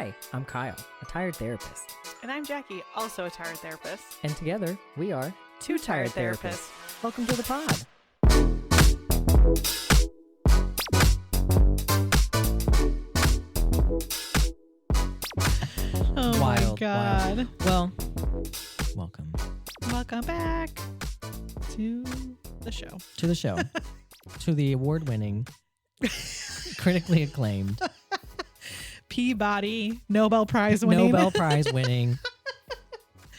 Hi, I'm Kyle, a tired therapist. And I'm Jackie, also a tired therapist. And together, we are Two tired therapists. Welcome to the pod. Oh Wild, my God. wild. Well, welcome Welcome back to the show. to the show, to the award-winning, critically acclaimed, Peabody, Nobel Prize winning. Nobel Prize winning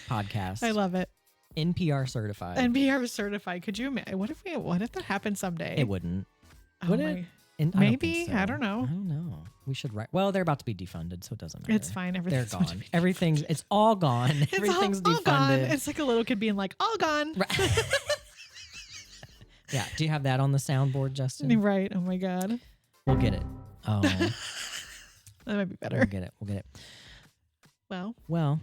podcast. I love it. NPR certified. NPR certified. Could you imagine? What if that happened someday? It wouldn't. Oh Would my- it? And Maybe. I I don't know. I don't know. We should write. Well, they're about to be defunded, so it doesn't matter. It's fine. They're Everything's going to gone. be- Everything's. It's all gone. It's Everything's all gone. defunded. It's like a little kid being like, all gone. Right. Yeah. Do you have that on the soundboard, Justin? Right. Oh my God. We'll get it. Oh, That might be better. we'll get it. We'll get it. Well,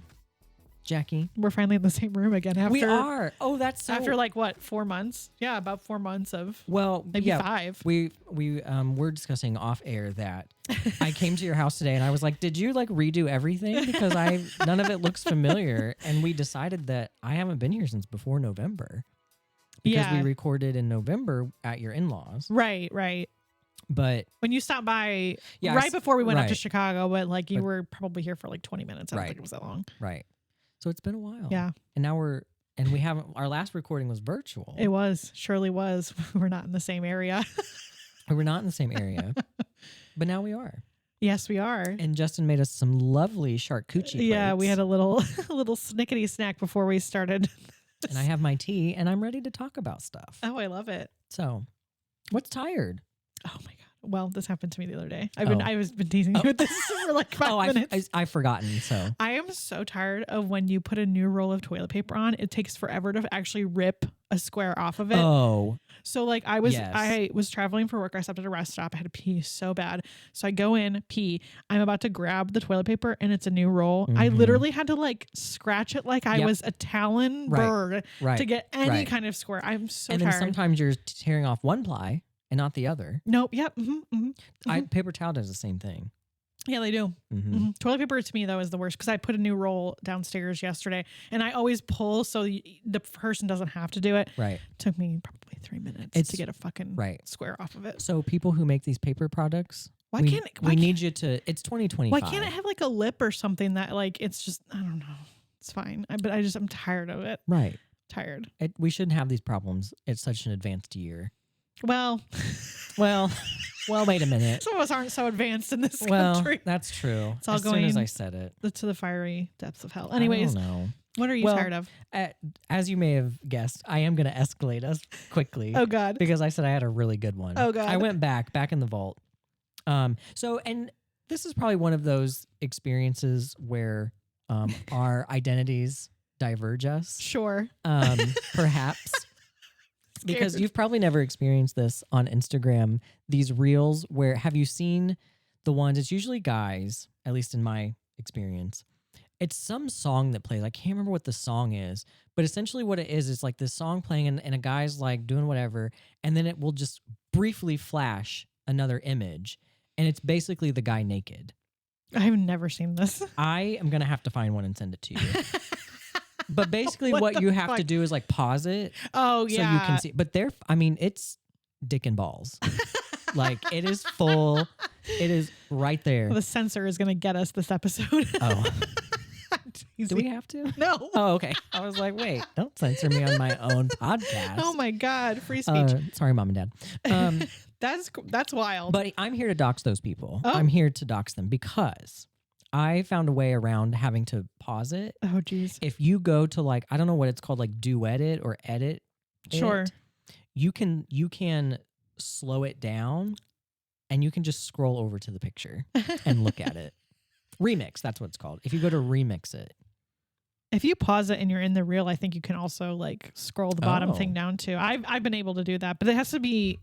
Jackie, We're finally in the same room again after we are. Oh, that's so. after like what, 4 months? Yeah, about 4 months of well, maybe yeah, 5. We were discussing off air that I came to your house today and I was like, did you like redo everything? Because none of it looks familiar. And we decided that I haven't been here since before November. Because we recorded in November at your in-laws. Right. But When you stopped by Yeah, right before we went up to right. Chicago, but like you But- were probably here for like 20 minutes. I don't Right. think it was that long. right. So it's been a while. Yeah, And now we haven't, our last recording was virtual. it was. Surely was. We're not in the same area. We're not in the same area, but now we are. Yes, we are. And Justin made us some lovely charcuterie Yeah, we plates. had a little snickety snack before we started. And I have my tea and I'm ready to talk about stuff. Oh, I love it. So, what's tired? Oh my God. Well, this happened to me the other day. Oh. I've been teasing you with this for like 5 minutes. I've forgotten. So, I am so tired of when you put a new roll of toilet paper on, it takes forever to actually rip a square off of it. oh, So like I was traveling for work. I stopped at a rest stop. I had to pee so bad. So I go in, pee. I'm about to grab the toilet paper and it's a new roll. I Mhm. literally had to like scratch it like I Yep. was a talon Right. bird right. to get any Right. kind of square. I'm so and then tired. sometimes you're tearing off one ply and not the other. Nope. Yep. Paper towel does the same thing. Yeah, they do. Mm-hmm. Toilet paper to me though is the worst because I put a new roll downstairs yesterday and I always pull so the person doesn't have to do it. Right. Took me probably 3 minutes It's- to get a fucking Right. square off of it. So people who make these paper products, Why we can't we need you to? It's 2025. Why can't it have like a lip or something that like it's just I don't know. It's fine. I'm tired of it. Right. Tired. We shouldn't have these problems at such an advanced year. Well, Well, wait a minute. some of us aren't so advanced in this Well, country. that's true. It's all as soon as going- I said it. To the fiery depths of hell. Anyways, I don't know. what are you Well, tired of? As you may have guessed, I am going to escalate us quickly. Oh God. Because I said I had a really good one. Oh, God. I went back in the vault. And this is probably one of those experiences where our identities diverge us. Sure. Perhaps. Because Scared. you've probably never experienced this on Instagram, these reels where have you seen the ones, it's usually guys, at least in my experience. It's some song that plays. I can't remember what the song is, but essentially what it is like this song playing and a guy's like doing whatever, and then it will just briefly flash another image, and it's basically the guy naked. I've never seen this. I am going to have to find one and send it to you. But basically What what the you have to fuck? do is like pause it Oh so yeah. you can see. But it's dick and balls. Like it is full. It is right there. The censor is gonna get us this episode. Oh, I'm do we teasing. have to? No. Oh, okay. I was like, wait, don't censor me on my own podcast. Oh my God. Free speech. Sorry, mom and dad. That's wild. But I'm here to dox those people. Oh. I'm here to dox them because I found a way around having to pause it. Oh geez. If you go to like, I don't know what it's called, like duet it or edit. Sure. it, you can slow it down and you can just scroll over to the picture and look at it. Remix, that's what it's called. If you go to remix it. If you pause it and you're in the reel, I think you can also like scroll the bottom Oh. thing down too. I've been able to do that, but it has to be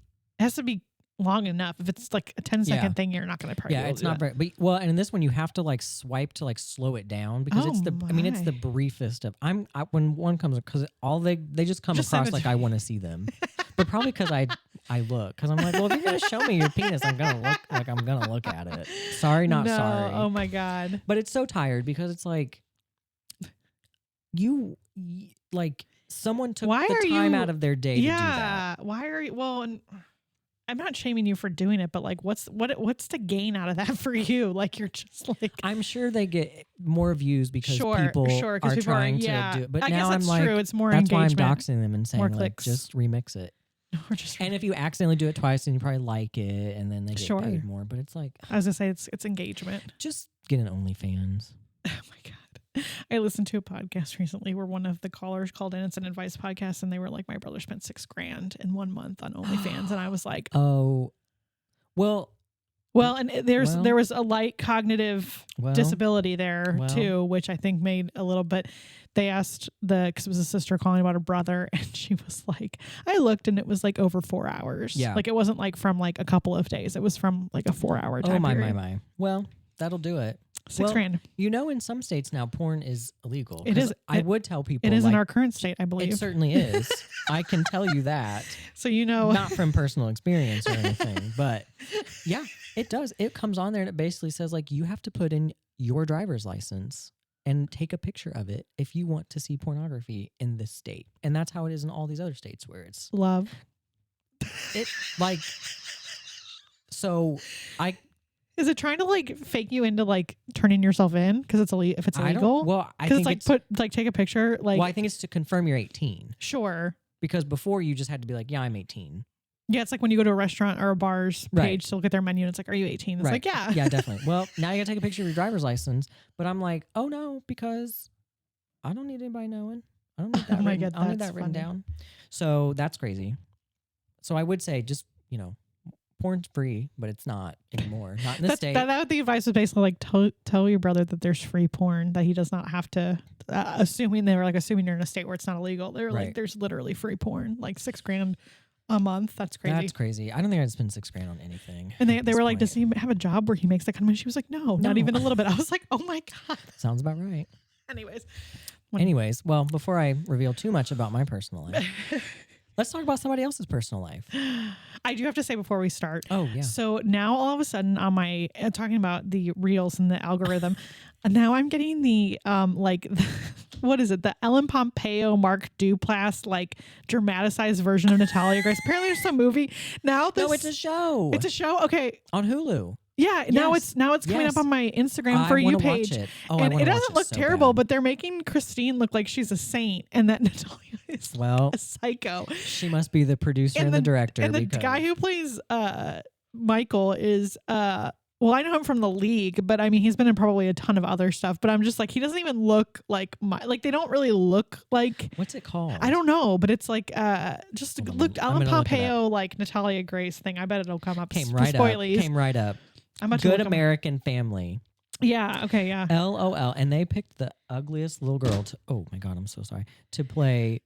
long enough. If it's like a 10-second Yeah. thing, you're not going to probably. Yeah, be able it's to do not that. very, but well, and in this one you have to like swipe to like slow it down because Oh it's it's the my. briefest of. When one comes because all they just come Just send across it like to I me. want to see them, but probably because I I look because I'm like, well, if you're gonna show me your penis, I'm gonna look at it. Sorry, not No, sorry. oh my God. But it's so tired because it's like like someone took the time out of their day to do that. Why are you? Well, and I'm not shaming you for doing it, but like, what's the gain out of that for you? Like, you're just like, I'm sure they get more views because people are people trying to do it. But I now guess that's I'm like, true. It's more that's engagement. why I'm doxing them and saying More like, clicks. just remix it. And if you accidentally do it twice, then you probably like it, and then they get paid more. But it's like, I was gonna say it's engagement. Just get an OnlyFans. Oh my God. I listened to a podcast recently where one of the callers called in. It's an advice podcast, and they were like, "My brother spent $6,000 in 1 month on OnlyFans," and I was like, "Oh, well." And there was a light cognitive disability there too, which I think made a little bit. They asked because it was a sister calling about her brother, and she was like, "I looked, and it was like over 4 hours. Yeah, like it wasn't like from like a couple of days. It was from like a 4-hour time period." My. Well, that'll do it. $6,000. You know, in some states now, porn is illegal. It is. I would tell people it is in our current state, I believe. It certainly is. I can tell you that. So you know, not from personal experience or anything, but yeah, it does. It comes on there and it basically says like you have to put in your driver's license and take a picture of it if you want to see pornography in this state, and that's how it is in all these other states where it's love. It like so I. Is it trying to like fake you into like turning yourself in because it's illegal? If it's illegal, I think it's like take a picture. Like, well, I think it's to confirm you're 18. Sure. Because before you just had to be like, yeah, I'm 18. Yeah, it's like when you go to a restaurant or a bar's page to look at their menu, and it's like, are you 18? It's like, yeah, yeah, definitely. Well, now you gotta take a picture of your driver's license. But I'm like, oh no, because I don't need anybody knowing. I don't need that. I don't need that written down. So that's crazy. So I would say just porn's free, but it's not anymore. Not in the state. The advice was basically like tell your brother that there's free porn, that he does not have to. Assuming you're in a state where it's not illegal, they're like, there's literally free porn, like $6,000 a month. That's crazy. That's crazy. I don't think I'd spend $6,000 on anything. And they were like, does he have a job where he makes that kind of money? She was like, no, not even a little bit. I was like, oh my God. Sounds about right. Anyways, well, before I reveal too much about my personal life. Let's talk about somebody else's personal life. I do have to say before we start. Oh, yeah. So now all of a sudden on my, talking about the reels and the algorithm, now I'm getting the, what is it? The Ellen Pompeo, Mark Duplass, like dramatized version of Natalia Grace. Apparently there's some movie. No, it's a show. It's a show? Okay. On Hulu. Yeah, yes. now it's coming up on my Instagram For You page. And it doesn't look terrible, but they're making Christine look like she's a saint and that Natalia is a psycho. She must be the producer and the director. And the guy who plays Michael is well, I know him from The League, but I mean he's been in probably a ton of other stuff, but I'm just like, he doesn't even look like they don't really look like. What's it called? I don't know, but it's like just look Ellen Pompeo like Natalia Grace thing. I bet it'll come up. Came right up. Good American Family. Yeah. Okay. Yeah. LOL. And they picked the ugliest little girl to. Oh my God, I'm so sorry. To play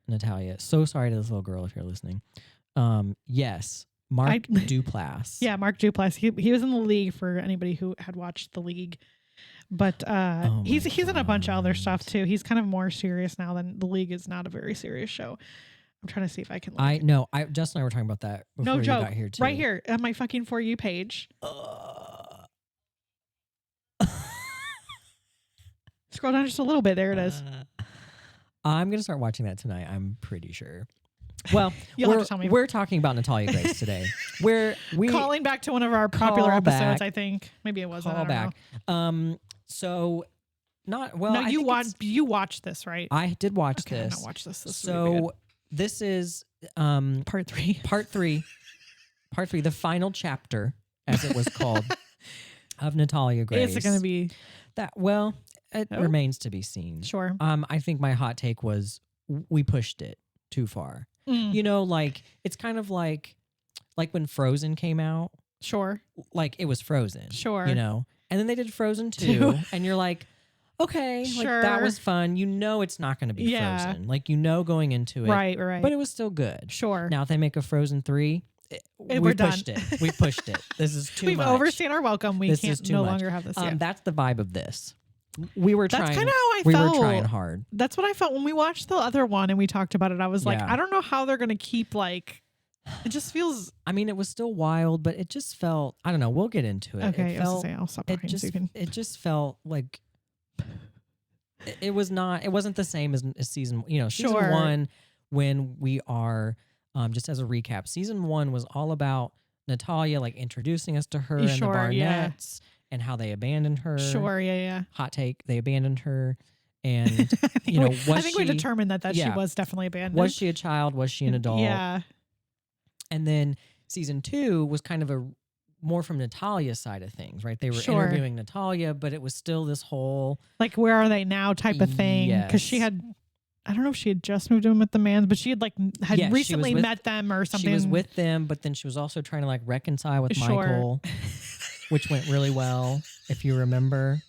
Natalia. So sorry to this little girl if you're listening. Yes, Mark Duplass. Yeah, Mark Duplass. He was in The League for anybody who had watched The League, but he's in a bunch of other stuff too. He's kind of more serious now than The League is not a very serious show. I'm trying to see if I can. Justin and I were talking about that before no joke. You got here too. Right here on my fucking For You page. Scroll down just a little bit. There it is. I'm gonna start watching that tonight. I'm pretty sure. Well, you'll have to tell me. We're talking about Natalia Grace today. We calling back to one of our popular episodes. I think maybe it was. Call back. So. Not well. No, you watched this, right? I did watch this. I not watch this. So this is part 3. Part 3. The final chapter, as it was called, of Natalia Grace. Is it going to be that? Well, it remains to be seen. Sure. I think my hot take was we pushed it too far. Like it's kind of like when Frozen came out. Sure. Like it was Frozen. Sure. And then they did Frozen 2, and you're like, okay, sure. Like that was fun. It's not going to be Frozen. Like going into it. Right. But it was still good. Sure. Now if they make a Frozen 3, we pushed it. We pushed it. This is too much. We've overstayed our welcome. We can't no longer have this. That's the vibe of this. We were trying. That's kind of how I felt. We were trying hard. That's what I felt when we watched the other one and we talked about it. I was like, I don't know how they're going to keep like It just feels I mean, it was still wild, but it just felt, I don't know, we'll get into it. okay. It I was gonna felt, say I'll stop it talking so just, you can. it just felt like it was not, it wasn't the same as season, season Sure. one, when we are, just as a recap, season one was all about Natalia, like introducing us to her and the Sure, yeah. Barnetts and how they abandoned her. Sure, yeah. Hot take, they abandoned her. And, I think we determined that she was definitely abandoned. Was she a child? Was she an adult? Yeah. And then season two was kind of a more from Natalia's side of things, right? They were Sure. interviewing Natalia, but it was still this whole like, where are they now type of thing. Because she Yes. had, I don't know if she had just moved in with the Mans, but she had Yes, she was recently with- met them or something. she was with them, but then she was also trying to like reconcile with Sure. Michael, which went really well, if you remember.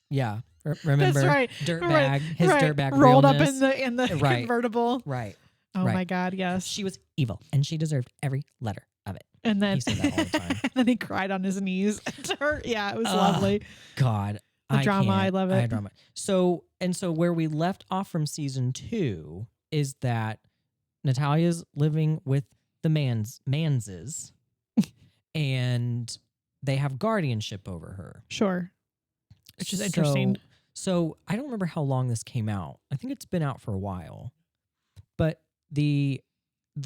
Yeah. Remember? That's right. Dirtbag, his dirtbag rolled up realness. in the Right. convertible. Right. Oh Right. my God, yes. She was evil and she deserved every letter of it. And then He said that all the time. and then he cried on his knees to her. Yeah, it was lovely. God. The drama, I can't. love it. I drama. So where we left off from season 2 is that Natalia's living with the Manses and they have guardianship over her. Sure. Which is interesting. So I don't remember how long this came out. I think it's been out for a while. But the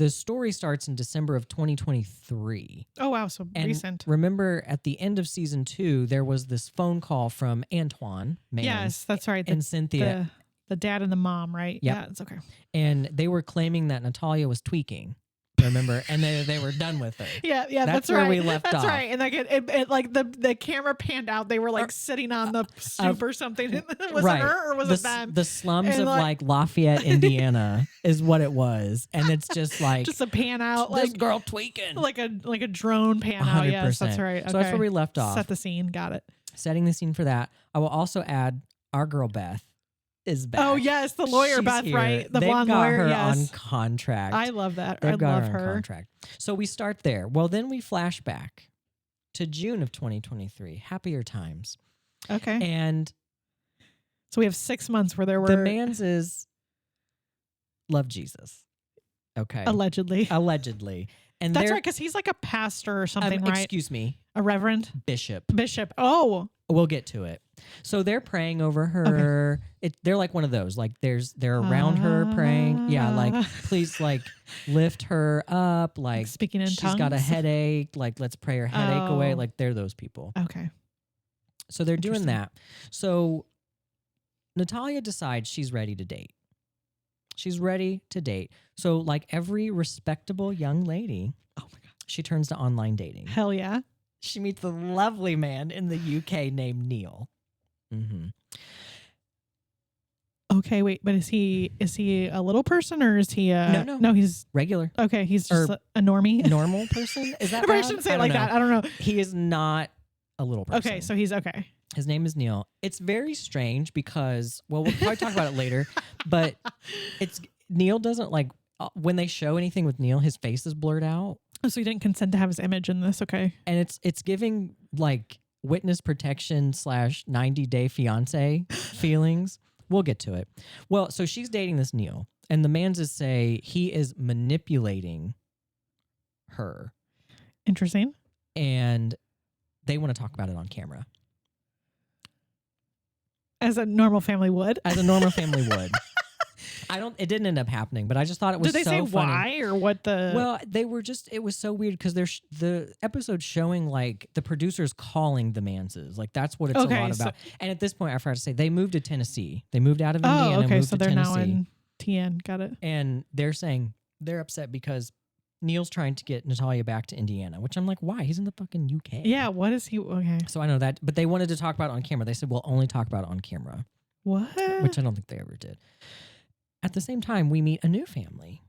story starts in December of 2023. Oh wow, so And recent. remember at the end of season 2, there was this phone call from Antoine Mans Yes, that's right. and Cynthia. The dad and the mom, right? Yep. Yeah, it's okay. And they were claiming that Natalia was tweaking. Remember? And they were done with her. Yeah, That's that's where right. we left that's off. right. And like it like the camera panned out. They were like sitting on the stoop or something. Was right. it her or was it them? The slums And of like- like Lafayette, Indiana is what it was. And it's just like Just a pan out, this like girl tweaking. like a drone pan out. Yes, that's 100%. right. Okay. So that's where we left off. Set the scene. Got it. Setting the scene for that. I will also add our girl Beth is back. Oh yes, the lawyer She's Beth, here. right? The They've blonde got lawyer. her Yes, on contract. I love that. They've I got love her on her. contract. So we start there. Well, then we flash back to June of 2023. Happier times. Okay. And So we have 6 months where there were the Manses love Jesus. Okay. allegedly. Allegedly. And That's they're, right, because he's like a pastor or something, right? excuse me, A reverend bishop. bishop. Oh, We'll get to it. So they're praying over her. They're like one of those. Like they're around her praying. Yeah, like please, like lift her up. Like speaking in she's tongues. got a headache. Like let's pray her headache away. Oh. Like they're those people. Okay. So they're doing Interesting. that. So Natalia decides she's ready to date. She's ready to date. So like every respectable young lady, Oh my God. she turns to online dating. Hell yeah. She meets a lovely man in the UK named Neil. Mm-hmm. Okay, wait, but is he a little person or is he No. he's Regular, okay, he's just Or a normie. normal person. Is that Maybe I bad? shouldn't say it don't like know. that. I don't know. He is not a little person. Okay, so he's okay. His name is Neil. It's very strange because, well, we'll probably talk about it later, but Neil doesn't like, when they show anything with Neil, his face is blurred out. Oh, so he didn't consent to have his image in this. Okay. And it's giving like witness protection / 90-day fiance feelings. We'll get to it. Well, so she's dating this Neil, and the Manses say he is manipulating her, Interesting. and they want to talk about it on camera, As a normal family would. as a normal family would. It didn't end up happening, but I just thought it was Did they so say funny. why or what the? Well, it was so weird because there's the episode showing like the producers calling the Manses. Like that's what it's Okay, a lot so- about. And at this point, I forgot to say, they moved to Tennessee. They moved out of oh, Indiana, okay. moved So to they're Tennessee. now in TN. Got it. And they're saying they're upset because Neil's trying to get Natalia back to Indiana, which I'm like, why? He's in the fucking UK. Yeah. What is he? Okay. So I know that, but they wanted to talk about it on camera. They said, we'll only talk about it on camera, What? which I don't think they ever did. At the same time, we meet a new family,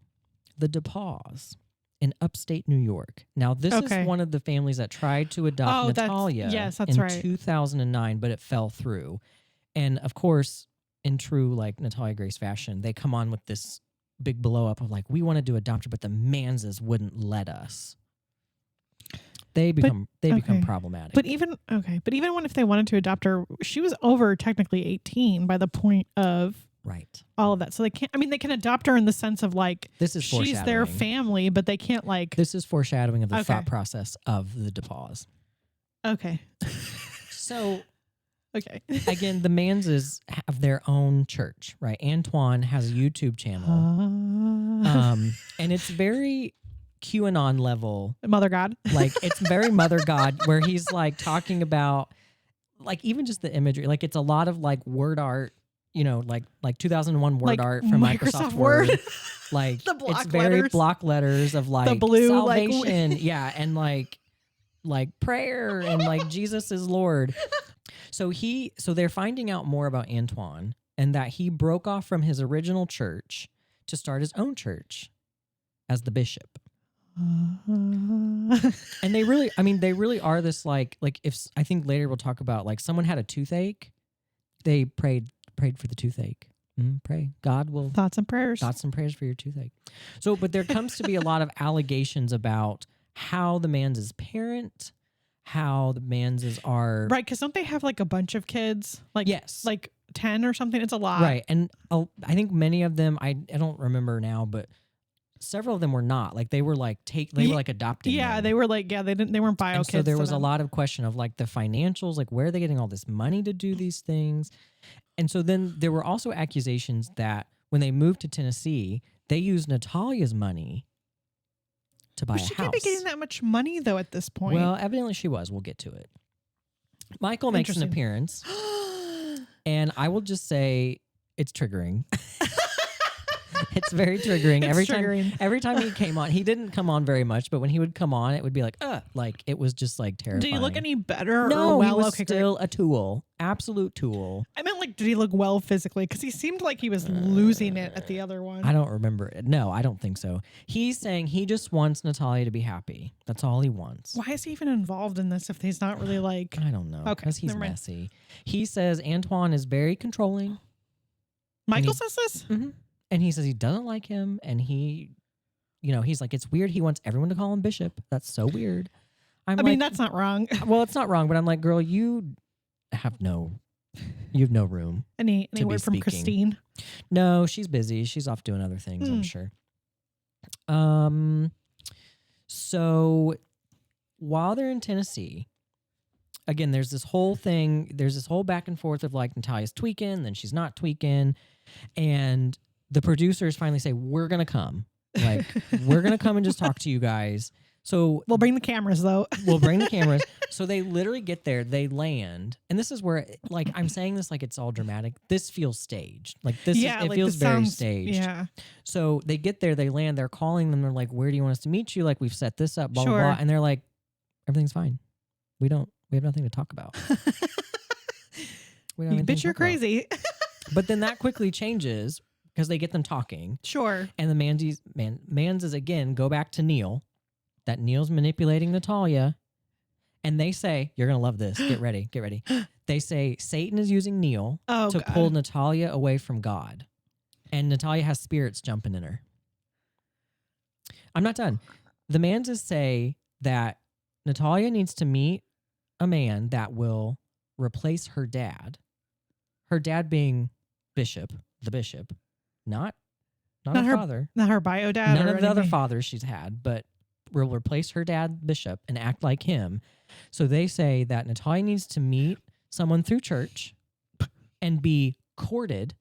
the DePaws in upstate New York. Now, this Okay. is one of the families that tried to adopt Natalia yes, that's in right. 2009, but it fell through. And of course, in true like Natalia Grace fashion, they come on with this big blow up of like, we wanted to adopt her, but the Manses wouldn't let us. They become okay. problematic. But even when if they wanted to adopt her, she was over technically 18 by the point of Right. all of that. So they can't. I mean, they can adopt her in the sense of like This is she's their foreshadowing. family, but they can't like. This is foreshadowing of the Okay. thought process of the DePaws. Okay. So Okay. again, the Manses have their own church, right? Antoine has a YouTube channel, and it's very QAnon level. Mother God. Like it's very Mother God, where he's like talking about, like even just the imagery. Like it's a lot of like word art, like 2001 word Like art from Microsoft Word. Like The block it's very letters. block letters of like The blue, like, salvation, yeah, and like prayer and like Jesus is Lord. So they're finding out more about Antoine and that he broke off from his original church to start his own church as the bishop. And they really are this like if I think later we'll talk about like someone had a toothache, they prayed for the toothache. Pray God will Thoughts and prayers for your toothache. So, but there comes to be a lot of allegations about how the Manses parent, how the Manses are right, because don't they have like a bunch of kids, like yes, like 10 or something? It's a lot, right? And I think many of them I don't remember now, but several of them were not like they were like adopting. Yeah, them. they were like they weren't bio And kids. so there to was a them. lot of question of like the financials, like where are they getting all this money to do these things? And so then there were also accusations that when they moved to Tennessee, they used Natalia's money to buy But a she house. can't be getting that much money though at this point. Well, evidently she was. We'll get to it. Michael makes an Interesting. appearance, and I will just say it's triggering. It's very triggering. Every time he came on, he didn't come on very much, but when he would come on, it would be like it was just like terrifying. Did he look any better? No, or well? he was Okay, still great. a tool, absolute tool. I meant like, did he look well physically? Because he seemed like he was losing it at the other one. I don't remember it. No, I don't think so. He's saying he just wants Natalia to be happy. That's all he wants. Why is he even involved in this if he's not really like? I don't know. Okay, Because he's never mind. messy. He says Antoine is very controlling. Michael says this? Mm-hmm. And he says he doesn't like him. And he's like, it's weird. He wants everyone to call him Bishop. That's so weird. I mean, that's not wrong. Well, it's not wrong, but I'm like, girl, you have no room. Any to be word from speaking. Christine? No, she's busy. She's off doing other things, I'm sure. So while they're in Tennessee, again, there's this whole back and forth of like Natalia's tweaking, then she's not tweaking. And the producers finally say, we're going to come. Like, we're going to come and just talk to you guys. So We'll bring the cameras though. we'll bring the cameras. So they literally get there, they land. And this is where, like, I'm saying this like it's all dramatic. This feels staged. Like, it like, feels this very sounds- staged. Yeah. So they get there, they land, they're calling them. They're like, where do you want us to meet you? Like, we've set this up, blah, Sure. blah, blah. And they're like, everything's fine. We have nothing to talk about. We don't have anything Bitch, to you're talk about. crazy. But then that quickly changes because they get them talking. Sure. And the Manses again go back to Neil. That Neil's manipulating Natalia. And they say, you're going to love this. Get ready. Get ready. They say Satan is using Neil to God. pull Natalia away from God. And Natalia has spirits jumping in her. I'm not done. The Manses say that Natalia needs to meet a man that will replace her dad. Her dad being the bishop, not her father. Not her bio dad. None or of the other anything. fathers she's had, but will replace her dad, bishop, and act like him. So they say that Natalia needs to meet someone through church and be courted.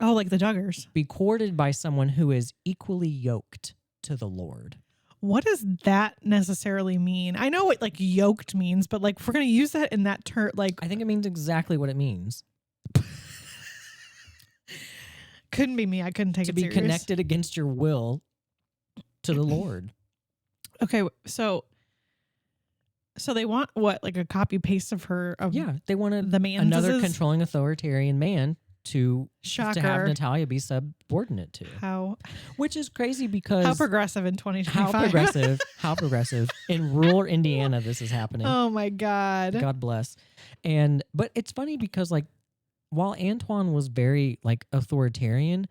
Oh, like the Duggars. Be courted by someone who is equally yoked to the Lord. What does that necessarily mean? I know what like yoked means, but like if we're gonna use that in that term, like I think it means exactly what it means. couldn't be me. I couldn't take To it be serious. connected against your will to the Lord. Okay, so they want what, like a copy paste of her? Of Yeah, they wanted the man. another controlling authoritarian man to Shocker. have Natalia be subordinate to. How Which is crazy because how progressive in 2025? how progressive in rural Indiana this is happening. Oh my God. God bless. But it's funny because like while Antoine was very like authoritarian,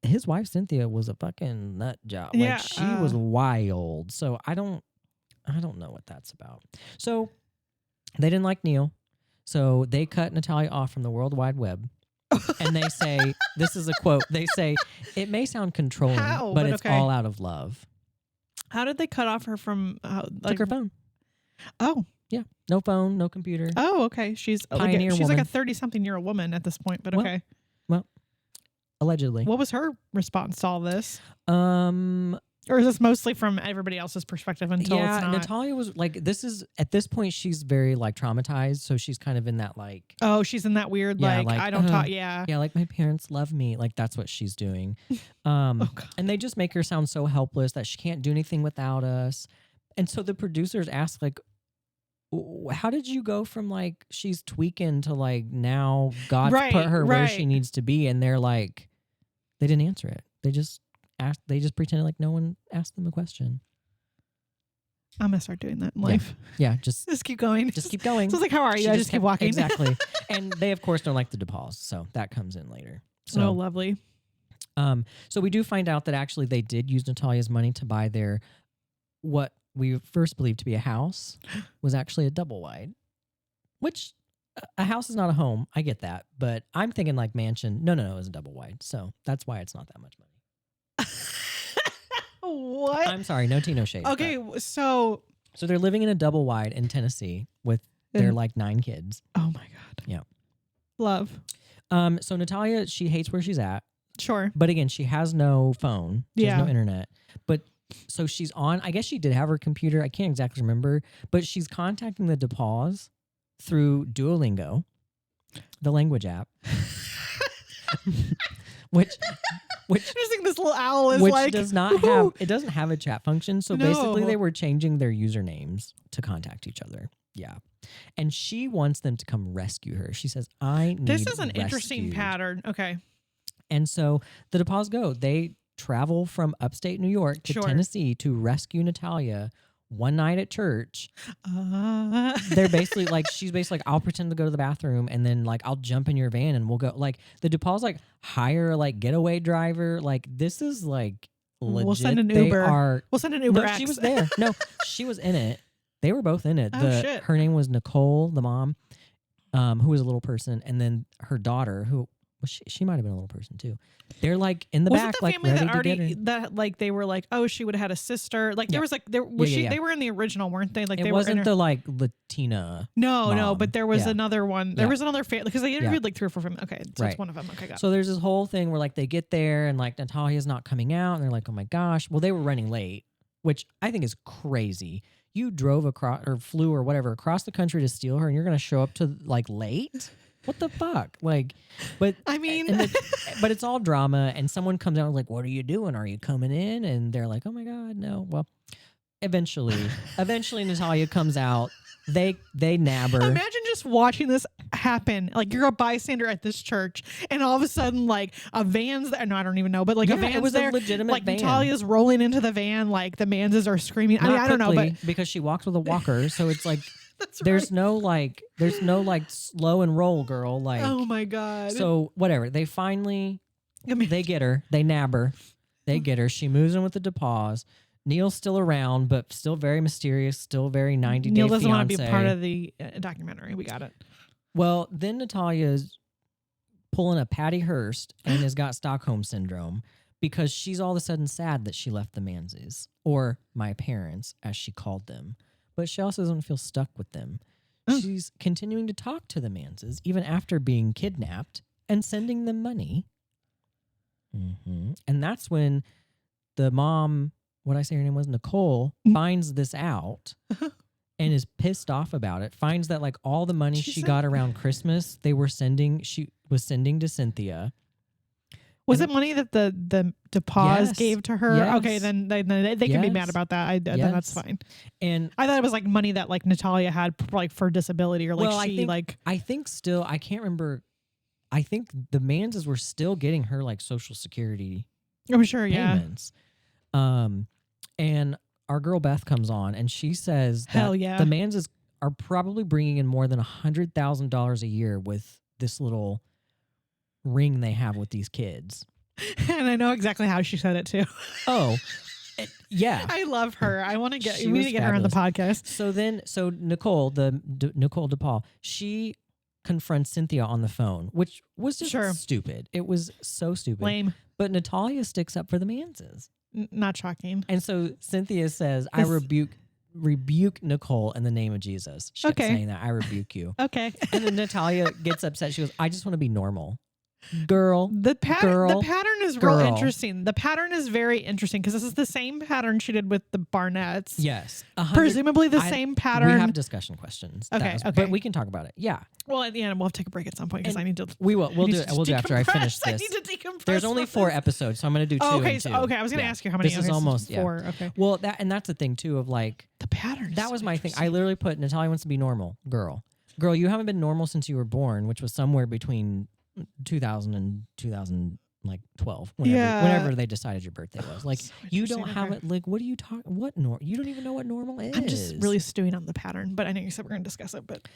his wife Cynthia was a fucking nut job. Like Yeah, she was wild. So I don't know what that's about. So they didn't like Neil. So they cut Natalia off from the World Wide Web. And they say, this is a quote, they say, it may sound controlling, How? but But it's okay. all out of love. How did they cut off her from Took her phone. Oh. Yeah. No phone, no computer. Oh, okay. She's Pioneer she's like a woman. 30-something-year-old woman at this point, but Well, okay. Well, allegedly. What was her response to all this? Um, Or is this mostly from everybody else's perspective until yeah, it's not? Natalia was like, this is, at this point, she's very like traumatized. So she's kind of in that like, Oh, she's in that weird, Yeah, like, I don't talk. Yeah. yeah, like my parents love me. Like that's what she's doing. Oh, God. And they just make her sound so helpless that she can't do anything without us. And so the producers ask like, how did you go from like she's tweaking to like now God's Right, put her where she right. needs to be? And they're like, they didn't answer it. They just asked. They just pretended like no one asked them a question. I'm gonna start doing that in life. Yeah, just Just keep going. keep going. So it's like, how are you? I just keep walking. Exactly. And they of course don't like the DePauls, so that comes in later. So Oh, lovely. So we do find out that actually they did use Natalia's money to buy their what we first believed to be a house was actually a double wide, which a house is not a home. I get that, but I'm thinking like mansion. No, it was a double wide, so that's why it's not that much money. What? I'm sorry, no tea, no shade. Okay, so they're living in a double wide in Tennessee with their like 9 kids. Oh my God. Yeah. Love. So Natalia, she hates where she's at. Sure. But again, she has no phone. She has Yeah. no internet. But so she's on, I guess she did have her computer. I can't exactly remember, but she's contacting the DePauls through Duolingo, the language app. which I just think this little owl is which like does not have, it doesn't have a chat function. So basically No. they were changing their usernames to contact each other. Yeah. And she wants them to come rescue her. She says, I need This is an interesting rescued." pattern. Okay. And so the DePauls go. They travel from upstate New York to Sure. Tennessee to rescue Natalia one night at church. Uh, They're basically like, she's basically like, I'll pretend to go to the bathroom and then like I'll jump in your van and we'll go. Like the DePauls like hire like getaway driver. Like this is like legit. We'll send an They Uber. are, we'll send an Uber. no, X. she was there. No, she was in it. They were both in it. Oh, shit. Her name was Nicole, the mom, who was a little person, and then her daughter, who was she might have been a little person too. They're like in the Was back, it the like family ready that to get already her. that like they were like, oh, she would have had a sister. Like Yeah. there was like there was Yeah, she. yeah, yeah. They were in the original, weren't they? Like It they wasn't were in the like Latina. no, mom. but there was Yeah. another one. There Yeah. was another family because they interviewed like 3 or 4 families. Okay, so Right. it's one of them. Okay, got it. So there's this whole thing where like they get there and like Natalia's not coming out, and they're like, oh my gosh. Well, they were running late, which I think is crazy. You drove across or flew or whatever across the country to steal her, and you're gonna show up to like late. What the fuck? Like, but I mean, but it's all drama, and someone comes out and like, "What are you doing? Are you coming in?" And they're like, "Oh my god, no." Well, eventually Natalia comes out. They nab her. imagine just watching this happen. Like you're a bystander at this church, and all of a sudden, like a van's there. No, I don't even know, but like Yeah, a van's it was there. a legitimate like van. Natalia's rolling into the van. Like the Manses are screaming. I Not mean, I don't know, quickly, but because she walks with a walker, so it's like that's there's right. no like slow and roll, girl. Like, Oh my god. so whatever. They finally I mean, they get her. They nab her. They get her. She moves in with the DePauls. Neil's still around, but still very mysterious. Still very 90 Day Neil doesn't want to be Fiancé. part of the documentary. We got it. Well, then Natalia's pulling a Patty Hearst and has got Stockholm syndrome because she's all of a sudden sad that she left the Manses, or my parents, as she called them. But she also doesn't feel stuck with them. She's continuing to talk to the Manses even after being kidnapped and sending them money. And that's when the mom, what I say her name was, Nicole, finds this out and is pissed off about it. Finds that like all the money she got around Christmas, she was sending to Cynthia. Was it money that the DePauls Yes. gave to her? Yes. Okay, then they can be mad Yes. about that. Then that's Yes. fine. And I thought it was like money that like Natalia had like for disability or like well, I think still, I can't remember. I think the Manses were still getting her like Social Security I'm sure, yeah. payments. And our girl Beth comes on and she says that Hell yeah. the Manses are probably bringing in more than $100,000 a year with this little ring they have with these kids. And I know exactly how she said it too. Oh, yeah. I love her. I want to we was need to get her on the podcast. So Nicole, Nicole DePaul, she confronts Cynthia on the phone, which was just Sure. stupid. It was so stupid. Lame. But Natalia sticks up for the Manses. Not shocking. And so Cynthia says, I rebuke Nicole in the name of Jesus. She kept saying that. I rebuke you. Okay. And then Natalia gets upset. She goes, I just want to be normal. Girl. The pattern is real girl. interesting. The pattern is very interesting because this is the same pattern she did with the Barnetts. Yes. Presumably the same pattern. We have discussion questions. Okay. But we can talk about it. Yeah. Well, at the end, we'll have to take a break at some point because I need to. We will. We'll do it. We'll do it after I finish this. I need to decompress. There's only 4 episodes, so I'm going to do 2 okay. and 2. Okay. I was going to ask you how many. This is almost 4. Okay. Well, that's the thing too of like the pattern. That was my thing. I literally put Natalia wants to be normal. Girl, you haven't been normal since you were born, which was somewhere between 2000 and 2012. Whenever they decided your birthday was. Like so you don't have it. Like what are you talking? You don't even know what normal is. I'm just really stewing on the pattern, but I know you said we're going to discuss it. But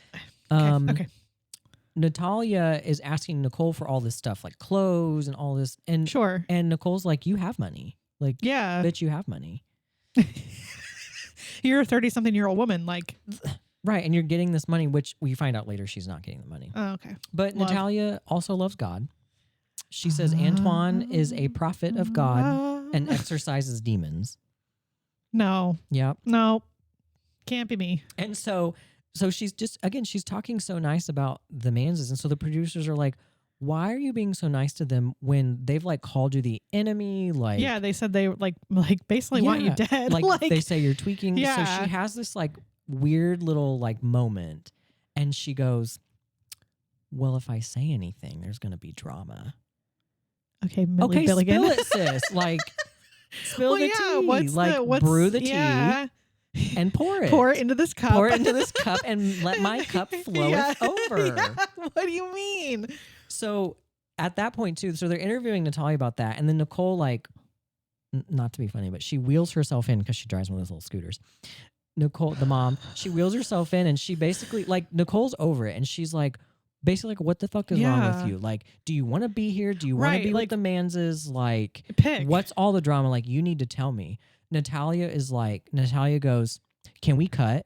okay. Natalia is asking Nicole for all this stuff, like clothes and all this, and and Nicole's like, "You have money, like bitch, you have money. You're a 30-something-year-old woman, like." Right, and you're getting this money, which we find out later she's not getting the money. Oh, okay. But Natalia also loves God. She says Antoine is a prophet of God and exorcises demons. No. Yep. No. Can't be me. And so she's just, again, she's talking so nice about the Manses. And so the producers are like, why are you being so nice to them when they've like called you the enemy? Like, yeah, they said they like basically want you dead. Like they say you're tweaking. Yeah. So she has this like weird little like moment and she goes, well, if I say anything, there's going to be drama. Okay, Millie Billigan. Spill it, sis. Like, spill the tea. Brew the tea and pour it. Pour it into this cup. Pour it into this cup and let my cup flow over. Yeah. What do you mean? So at that point too, so they're interviewing Natalia about that, and then Nicole, like, not to be funny, but she wheels herself in because she drives one of those little scooters. Nicole, the mom, she wheels herself in and she basically, like, Nicole's over it and she's like, basically like, what the fuck is wrong with you? Like, do you want to be here? Do you want to be like, with the Manses? Like, pick. What's all the drama? Like, you need to tell me. Natalia goes, can we cut?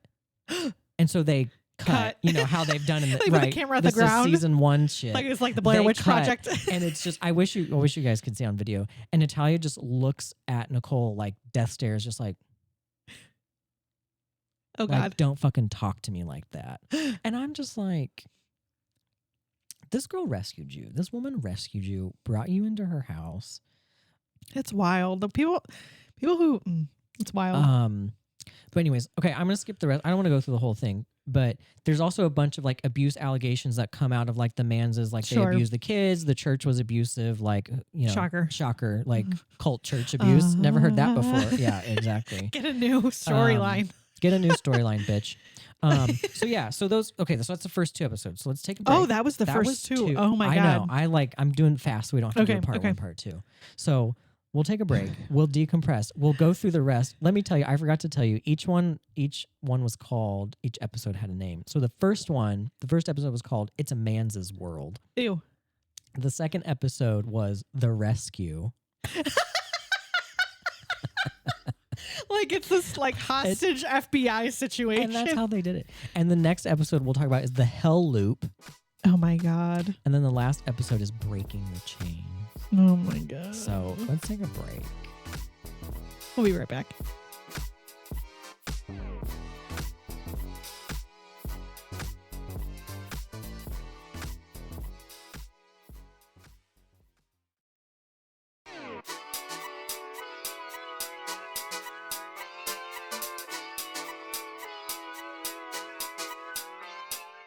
And so they cut. You know how they've done in the like right. With the camera at this the ground. Is season 1 shit. Like it's like the Blair Witch Project. And it's just, I wish you guys could see on video. And Natalia just looks at Nicole like death stares, just like, oh God, like, don't fucking talk to me like that. And I'm just like, this girl rescued you. This woman rescued you, brought you into her house. It's wild. The people who, it's wild. But anyways, okay, I'm gonna skip the rest. I don't want to go through the whole thing, but there's also a bunch of like abuse allegations that come out of like the Manses, like they abused the kids. The church was abusive, like, you know, shocker, like cult church abuse. Never heard that before. Yeah, exactly. Get a new storyline. Get a new storyline, bitch. So that's the first 2 episodes. So let's take a break. Oh, that was the first 2. Oh my God. I know. I'm doing fast so we don't have to do part 1, part 2. So we'll take a break. We'll decompress. We'll go through the rest. Let me tell you, I forgot to tell you, each one was called, each episode had a name. So the first episode was called It's a Manses World. Ew. The second episode was The Rescue. Like it's this like hostage FBI situation. And that's how they did it. And the next episode we'll talk about is The Hell Loop. Oh my God. And then the last episode is Breaking the Chain. Oh my God. So let's take a break. We'll be right back.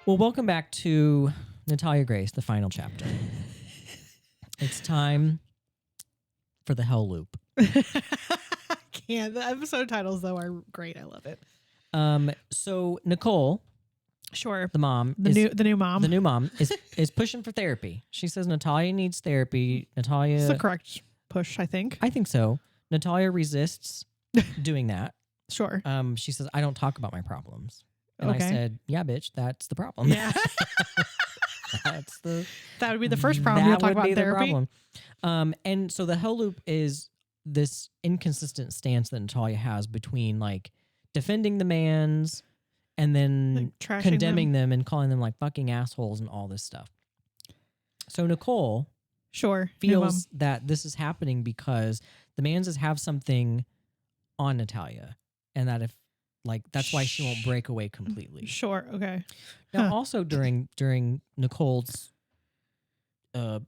Well, welcome back to Natalia Grace, the final chapter. It's time for the Hell Loop. Can't. The episode titles, though, are great. I love it. So Nicole, sure, the mom, the new mom is pushing for therapy. She says Natalia needs therapy. Natalia, it's the correct push, I think. I think so. Natalia resists doing that. Sure. She says, I don't talk about my problems. And okay. I said, yeah, bitch, that's the problem. Yeah. That would be the first problem you'll talk about in therapy. And so the Hell Loop is this inconsistent stance that Natalia has between like defending the Mans and then Like trashing condemning them and calling them like fucking assholes and all this stuff. So Nicole Sure. feels that this is happening because the Manses have something on Natalia, and that if like that's why she won't break away completely. Sure. Okay. Now, also during Nicole's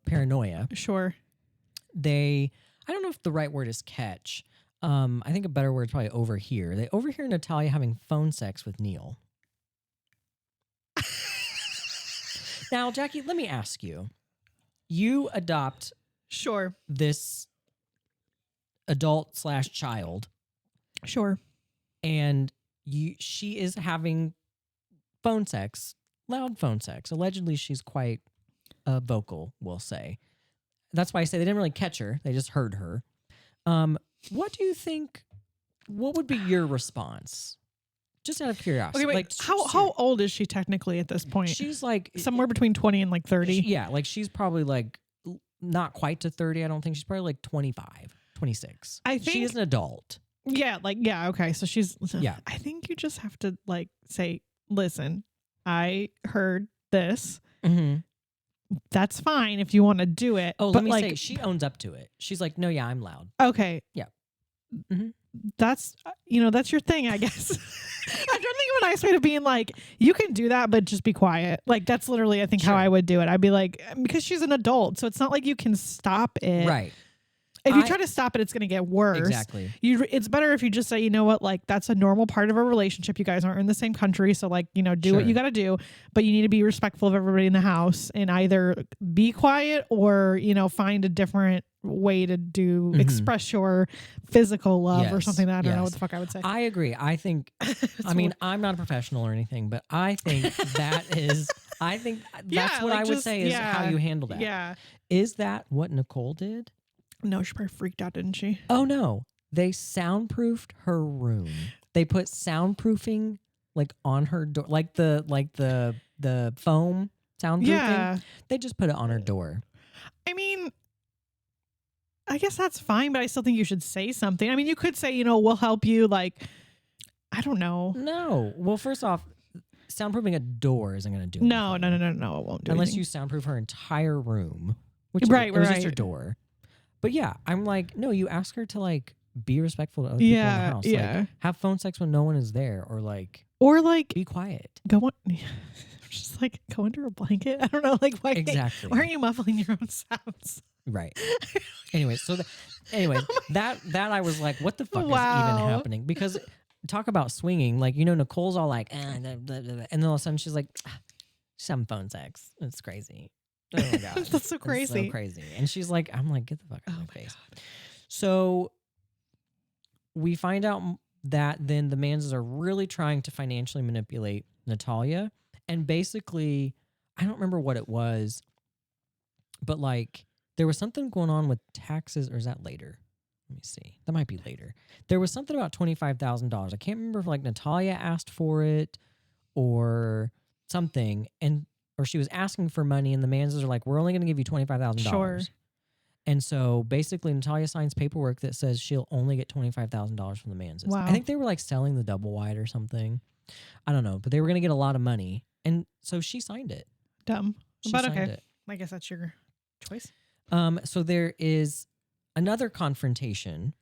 paranoia, Sure. I don't know if the right word is catch. I think a better word is probably overhear. They overhear Natalia having phone sex with Neil. Now, Jackie, let me ask you. You adopt Sure. this adult/child, Sure. and she is having phone sex, loud phone sex. Allegedly, she's quite vocal, we'll say. That's why I say they didn't really catch her. They just heard her. What do you think, what would be your response? Just out of curiosity. Okay, wait. Like, How old is she technically at this point? she's like somewhere between 20 and like 30. Yeah, like she's probably like not quite to 30. I don't think she's probably like 25, 26. I think she is an adult. Yeah, like yeah, okay. So she's Yeah. I think you just have to like say, listen, I heard this. Mm-hmm. That's fine if you want to do it. Oh, but let me like, say, she owns up to it. She's like, no, yeah, I'm loud. okay. Yeah. Mm-hmm. That's that's your thing, I guess. I'm trying to think of a nice way to being like, you can do that, but just be quiet. Like that's literally, I think, how I would do it. I'd be like, because she's an adult, so it's not like you can stop it. Right. If you try to stop it, it's going to get worse. Exactly. It's better if you just say, you know what, like that's a normal part of a relationship. You guys aren't in the same country, so like, do what you got to do, but you need to be respectful of everybody in the house and either be quiet or, find a different way to express your physical love or something. I don't know what the fuck I would say. I agree. I think, I'm not a professional or anything, but I think that's what I would say is how you handle that. Yeah. Is that what Nicole did? No, she probably freaked out, didn't she? Oh no. They soundproofed her room. They put soundproofing like on her door, like the foam soundproofing. They just put it on her door. I mean, I guess that's fine, but I still think you should say something. I mean, you could say, we'll help you. Like, I don't know. No. Well, first off, soundproofing a door isn't going to do anything. No, it won't do unless anything. you soundproof her entire room, which it was just her door. But yeah, I'm like, no, you ask her to like be respectful to other people in the house. Yeah. Like, have phone sex when no one is there, or like be quiet. Go on. Just like go under a blanket. I don't know. Like why? Exactly. Why are you muffling your own sounds? Right. Anyway, that I was like, what the fuck is even happening? Because talk about swinging. Like, Nicole's all like, and then all of a sudden she's like, some phone sex. It's crazy. Oh my god, that's so crazy. It's so crazy. And she's like, I'm like, get the fuck out of my face. God. So we find out that then the Manses are really trying to financially manipulate Natalia. And basically, I don't remember what it was, but like there was something going on with taxes, or is that later? Let me see. That might be later. There was something about $25,000. I can't remember if like Natalia asked for it or something. Or she was asking for money, and the Manses are like, we're only going to give you $25,000. Sure. And so basically, Natalia signs paperwork that says she'll only get $25,000 from the Manses. Wow. I think they were like selling the double wide or something. I don't know, but they were going to get a lot of money. And so she signed it. Dumb. She but signed okay. it. I guess that's your choice. So there is another confrontation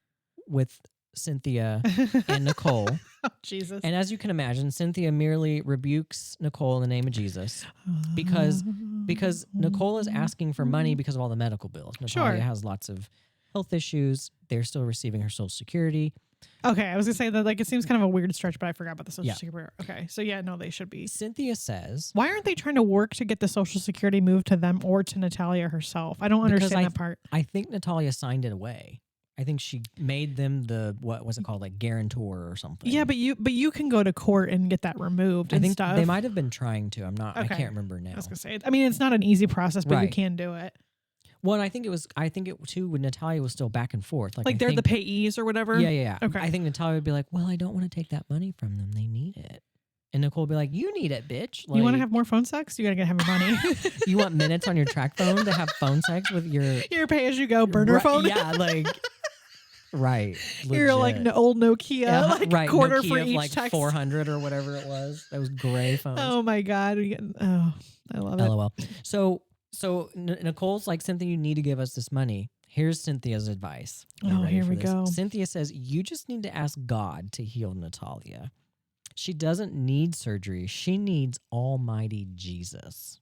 with Cynthia and Nicole. Oh, Jesus. And as you can imagine, Cynthia merely rebukes Nicole in the name of Jesus because Nicole is asking for money because of all the medical bills. Natalia has lots of health issues. They're still receiving her Social Security. Okay, I was going to say that like it seems kind of a weird stretch, but I forgot about the Social Security. Okay, so yeah, no, they should be. Cynthia says, why aren't they trying to work to get the Social Security moved to them or to Natalia herself? I don't understand that part. I think Natalia signed it away. I think she made them the, what was it called, like guarantor or something. Yeah, but you can go to court and get that removed. I think stuff. they might have been trying to. I can't remember now. I was gonna say. I mean, it's not an easy process, but you can do it. Well, and I think it too when Natalia was still back and forth. Like they're the payees or whatever. Yeah. Okay. I think Natalia would be like, well, I don't want to take that money from them. They need it. And Nicole would be like, you need it, bitch. Like, you want to have more phone sex? You got to have more money. You want minutes on your track phone to have phone sex with your pay-as-you-go burner phone? Yeah, like... Right. You're like Legit. old Nokia, like right. quarter Nokia for of each like text. 400 or whatever it was. Those gray phones. Oh my God. Oh, I love it. LOL. So Nicole's like, Cynthia, you need to give us this money. Here's Cynthia's advice. You Oh, ready here for we this? go. Cynthia says, you just need to ask God to heal Natalia. She doesn't need surgery. She needs Almighty Jesus.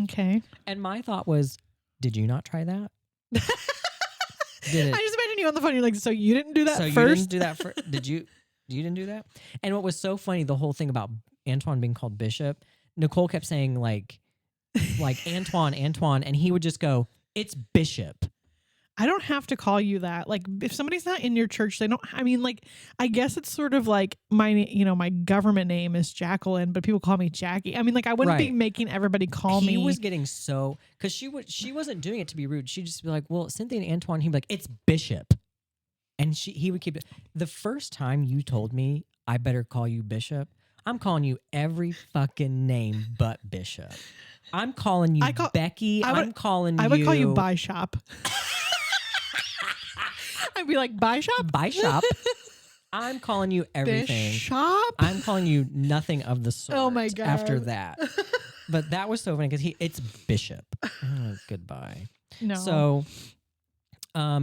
Okay. And my thought was, did you not try that? Did it? I just imagine you on the phone. You're like, so you didn't do that So first? you didn't do that first? Did you? You didn't do that? And what was so funny, the whole thing about Antoine being called Bishop, Nicole kept saying like Antoine, and he would just go, it's Bishop. I don't have to call you that. Like, if somebody's not in your church, they don't. I mean, like, I guess it's sort of like my government name is Jacqueline, but people call me Jackie. I mean, like, I wouldn't be Right. making everybody call me. He was getting so, because she wasn't doing it to be rude. She'd just be like, well, Cynthia and Antoine, he'd be like, it's Bishop. And he would keep it. The first time you told me I better call you Bishop, I'm calling you every fucking name but Bishop. I'm calling you Becky. I would call you Bishop. I'd be like, Bishop? Bishop. I'm calling you everything. Bishop? I'm calling you nothing of the sort. Oh my God. After that. But that was so funny because it's Bishop. Oh, goodbye. No.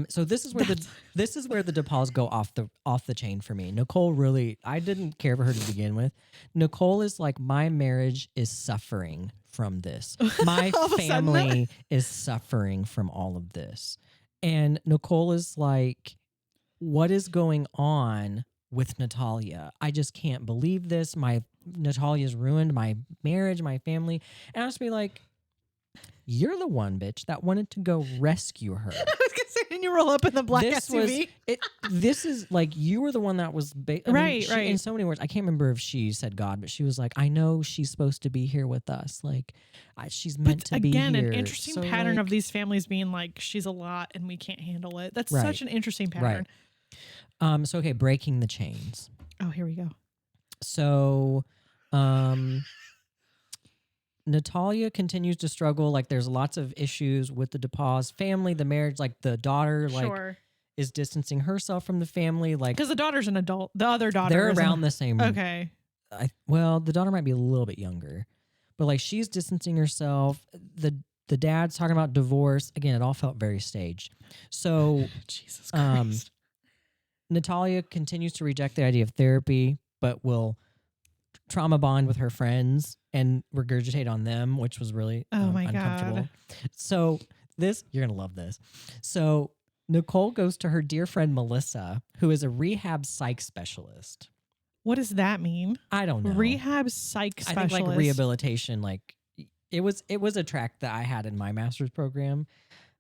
So this is where the DePauls go off the chain for me. Nicole really, I didn't care for her to begin with. Nicole is like, my marriage is suffering from this. My family is suffering from all of this. And Nicole is like, what is going on with Natalia? I just can't believe this. Natalia's ruined my marriage, my family. And I was be like, you're the one, bitch, that wanted to go rescue her. I was going to say, and you roll up in the black SUV. This is like, you were the one that was... right. In so many words, I can't remember if she said God, but she was like, I know she's supposed to be here with us. Like, she's meant to be here. Again, an interesting pattern of these families being like, she's a lot and we can't handle it. That's such an interesting pattern. Right. So, okay, breaking the chains. Oh, here we go. So, Natalia continues to struggle. Like, there's lots of issues with the DePauls family, the marriage. Like, the daughter, is distancing herself from the family. Like, because the daughter's an adult. The other daughter, they're around the same. Okay. The daughter might be a little bit younger, but like, she's distancing herself. The dad's talking about divorce. Again, it all felt very staged. So, Jesus Christ. Natalia continues to reject the idea of therapy, but will trauma bond with her friends and regurgitate on them, which was really uncomfortable. God. So you're going to love this. So Nicole goes to her dear friend Melissa, who is a rehab psych specialist. What does that mean? I don't know. Rehab psych specialist. I think like rehabilitation, like it was a track that I had in my master's program.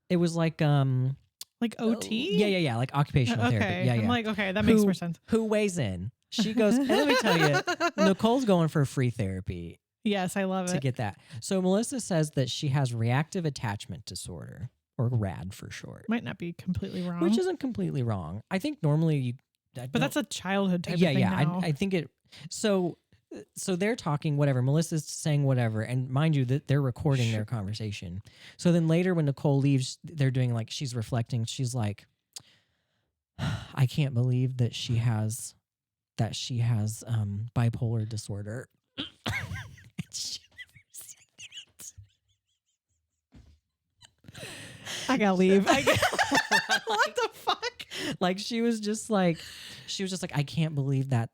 It was like OT? Yeah, like occupational therapy. Yeah, I'm like, okay, that makes more sense. Who weighs in? She goes, and let me tell you, Nicole's going for free therapy. Yes, I love it. To get that. So Melissa says that she has reactive attachment disorder, or RAD for short. Might not be completely wrong. Which isn't completely wrong. I think normally but that's a childhood type of thing now. I think it... So they're talking, whatever. Melissa's saying whatever. And mind you, that they're recording their conversation. So then later when Nicole leaves, they're doing like, she's reflecting. She's like, I can't believe that she has bipolar disorder. She never said it. I gotta leave. What the fuck? Like she was just like, I can't believe that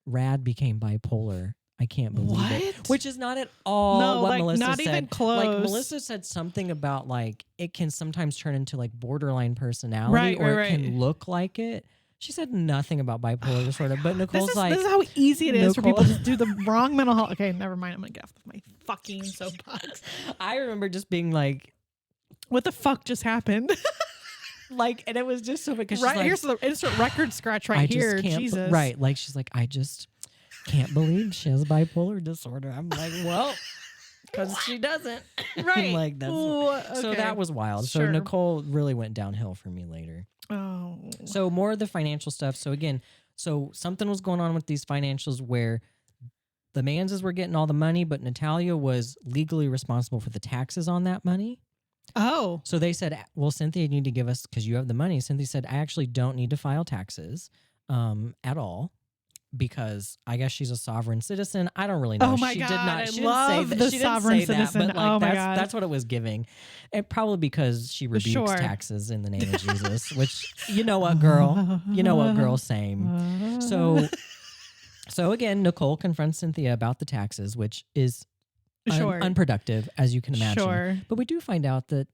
Rad became bipolar. I can't believe it. Which is not at all what Melissa not said. Even close. Like Melissa said something about like it can sometimes turn into like borderline personality, or it can look like it. She said nothing about bipolar disorder, but Nicole's this is how easy it is for people to do the wrong mental health. Okay, never mind. I'm gonna get off my fucking soapbox. I remember just being like, "What the fuck just happened?" Like, and it was just so because right like, here's the insert record scratch right here. Jesus, right? Like she's like, I just can't believe she has bipolar disorder. I'm like, well, because she doesn't. Right? Like that's okay. So that was wild. Sure. So Nicole really went downhill for me later. Oh. So more of the financial stuff. So again, something was going on with these financials where the Manses were getting all the money, but Natalia was legally responsible for the taxes on that money. Oh. So they said, well, Cynthia, you need to give us, because you have the money. Cynthia said, I actually don't need to file taxes at all, because I guess she's a sovereign citizen. I don't really know. Oh my She God, did not. I She love didn't say the that. She didn't sovereign say that, citizen. but like Oh my God. that's what it was giving. And probably because she rebukes Sure. taxes in the name of Jesus, which you know what, girl? You know what, girl? Same. So again, Nicole confronts Cynthia about the taxes, which is Sure. unproductive, as you can imagine. Sure. But we do find out that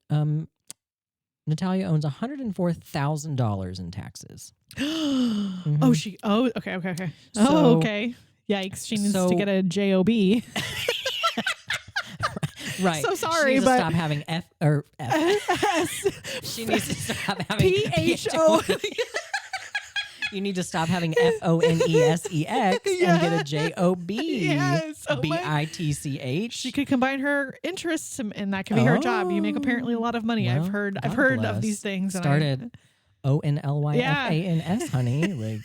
Natalia owns $104,000 in taxes. Oh, she. Oh, okay. So- okay. Yikes! She needs so- to get a job. Right. So She sorry, needs but to stop having F. She needs to stop having PHO. You need to stop having FONESEX and get a JOB. Yes. Oh my- BITCH. She could combine her interests, and that could be her job. You make apparently a lot of money. Well, I've heard God of bless. these things. And Started ONLYFANS, honey. Like,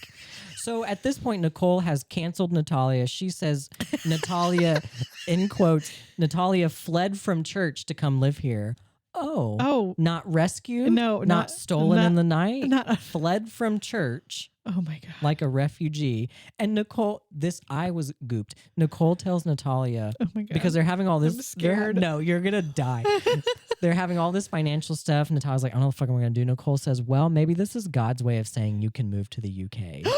so at this point, Nicole has canceled Natalia. She says Natalia, in quotes, Natalia fled from church to come live here. Oh, not rescued? No, not stolen in the night? not- fled from church Oh my God. like a refugee. And Nicole, I was gooped. Nicole tells Natalia, Oh my God. because they're having all this. I'm scared. No, you're going to die. They're having all this financial stuff. Natalia's like, I don't know what the fuck I'm going to do. Nicole says, well, maybe this is God's way of saying you can move to the UK.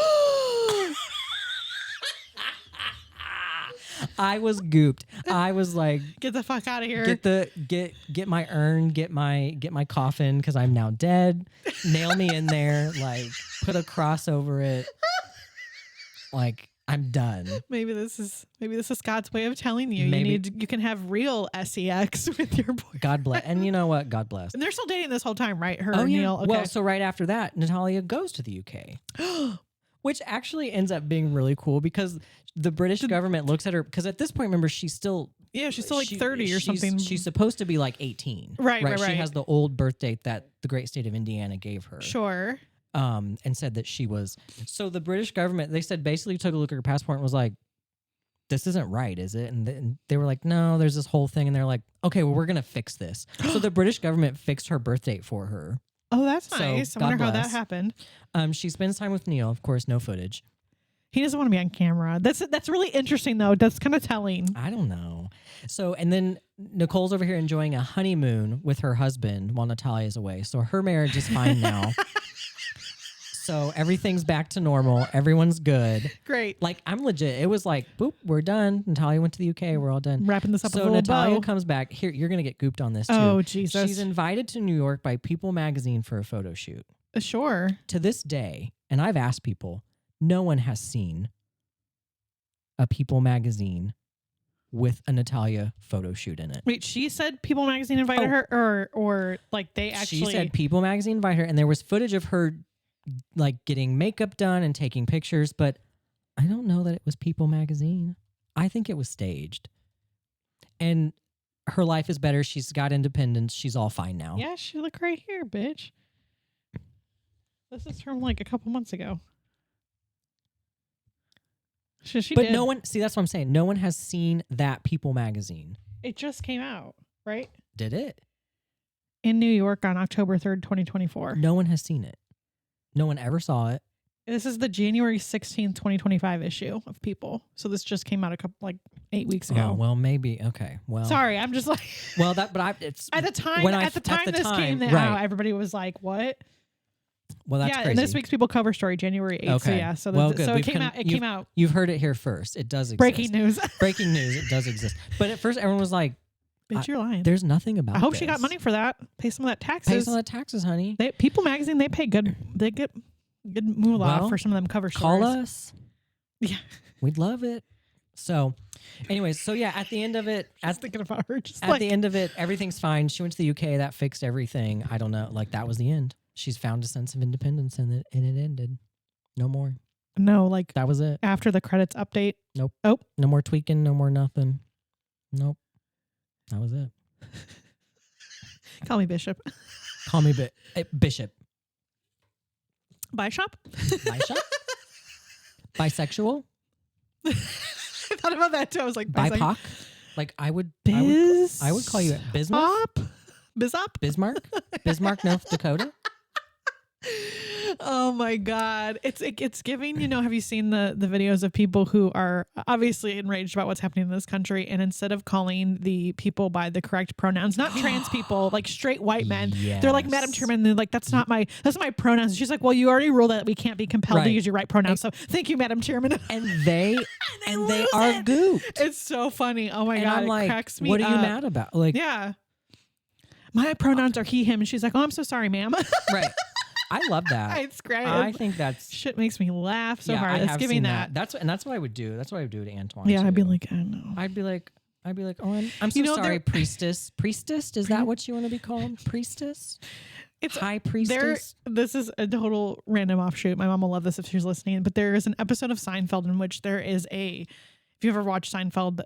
I was gooped. I was like, Get the fuck out of here. get my urn, get my coffin, because I'm now dead. Nail me in there, like put a cross over it. Like, I'm done. Maybe this is God's way of telling you Maybe. you can have real sex with your boyfriend. God bless. And you know what? God bless. And they're still dating this whole time, right? Her Oh and yeah. Neil. Okay. Well, so right after that, Natalia goes to the UK. Which actually ends up being really cool, because the British government looks at her, because at this point, remember, she's still like 30 or something. She's supposed to be like 18. Right. She has the old birth date that the great state of Indiana gave her. Sure. And said that she was. So the British government, they said, basically took a look at her passport and was like, this isn't right, is it? And they were like, no, there's this whole thing. And they're like, okay, well, we're going to fix this. So the British government fixed her birth date for her. Oh, that's So, nice. I God wonder how that bless. happened. She spends time with Neil, of course, no footage. He doesn't want to be on camera. That's really interesting, though. That's kind of telling. I don't know. So, and then Nicole's over here enjoying a honeymoon with her husband while Natalia's away. So her marriage is fine now. So everything's back to normal. Everyone's good. Great. Like, I'm legit. It was like, boop, we're done. Natalia went to the UK. We're all done. Wrapping this up with a So little Natalia bow. comes back. Here, you're going to get gooped on this, too. Oh, Jesus. She's invited to New York by People magazine for a photo shoot. Sure. To this day, and I've asked people, no one has seen a People magazine with a Natalia photo shoot in it. Wait, she said People Magazine invited her, or like they actually. She said People magazine invited her, and there was footage of her like getting makeup done and taking pictures, but I don't know that it was People magazine. I think it was staged. And her life is better. She's got independence. She's all fine now. Yeah, she look right here, bitch. This is from like a couple months ago. She But did. no one, see, that's what I'm saying. No one has seen that People magazine. It just came out, right? Did it? In New York on October 3rd, 2024. No one has seen it. No one ever saw it. This is the January 16th, 2025 issue of People. So this just came out a couple, like 8 weeks ago. Oh, well, maybe. Okay. Well, Sorry, I'm just like. Well, it's At the time, when at the time this came right. out, everybody was like, "What?" Well, that's yeah, crazy. and this week's People cover story, January 8th. So Okay. yeah, so, Well, the, good. so it We've came out. It came out. You've heard it here first. It does exist. Breaking news. Breaking news. It does exist. But at first, everyone was like, Bitch, you're lying. "There's nothing about." I hope she this. got money for that. Pay some of that taxes. Pay some of the taxes, honey. People magazine, they pay good. They get good moolah Well, for some of them cover Call stories. us. Yeah, We'd love it. So, anyways, so yeah, at the end of it, I was thinking about her. Just at like, the end of it, everything's fine. She went to the UK. That fixed everything. I don't know. Like, that was the end. She's found a sense of independence, and it ended. No more. no, like That was it. after the credits update. Nope. Oh, No more tweaking. No more nothing. Nope. That was it. call me Bishop. Call me Bishop. Buy shop. Bishop? Bisexual? I thought about that too. I was like, BIPOC? Like, I would Biz. I would call you Bismuth. Pop. Bismarck, North Dakota. Oh my God. It's giving, have you seen the videos of people who are obviously enraged about what's happening in this country, and instead of calling the people by the correct pronouns, not trans people, like straight white men, they're like, Madam Chairman, they're like, that's my pronouns. She's like, well, you already ruled that we can't be compelled to use your right pronouns. So thank you, Madam Chairman. And they are gooped. It's so funny. Oh my God. I'm like, it cracks me what are you up. mad about? Like, Yeah. My pronouns are he, him. And she's like, oh, I'm so sorry, ma'am. Right. I love that. It's great. I think that's shit makes me laugh so hard. It's giving that. That's what I would do. That's what I would do to Antoine. Yeah, too. I'd be like, I know. I'd be like, oh, I'm so sorry, priestess. Priestess? Is that what you want to be called? Priestess? It's high priestess. This is a total random offshoot. My mom will love this if she's listening. But there is an episode of Seinfeld in which there is if you ever watched Seinfeld,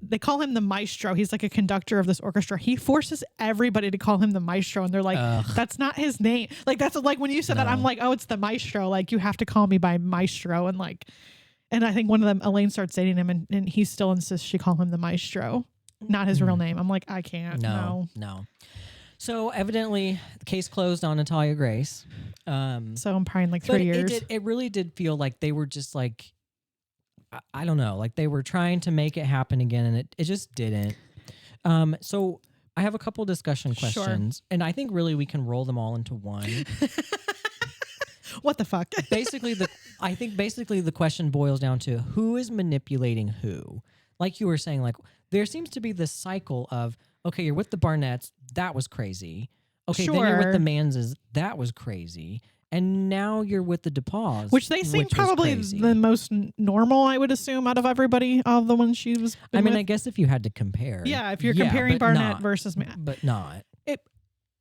they call him the maestro. He's like a conductor of this orchestra. He forces everybody to call him the maestro, and they're like, that's not his name. Like, that's like when you said that, I'm like, oh, it's the maestro. Like, you have to call me by maestro. And I think one of them, Elaine, starts dating him, and he still insists she call him the maestro, not his real name. I'm like, I can't. No. So evidently, the case closed on Natalia Grace. So I'm probably like 3 years. It really did feel like they were just like, I don't know, like they were trying to make it happen again, and it just didn't. So I have a couple discussion questions, and I think really we can roll them all into one. What the fuck? I think basically the question boils down to who is manipulating who. Like you were saying, like there seems to be this cycle of, okay, you're with the Barnetts, that was crazy. Okay, then you're with the Manses, that was crazy. And now you're with the DePauws, which they seem probably the most normal, I would assume, out of everybody, of the ones she was. I mean, I guess if you had to compare, if you're comparing Barnett versus Matt, but not.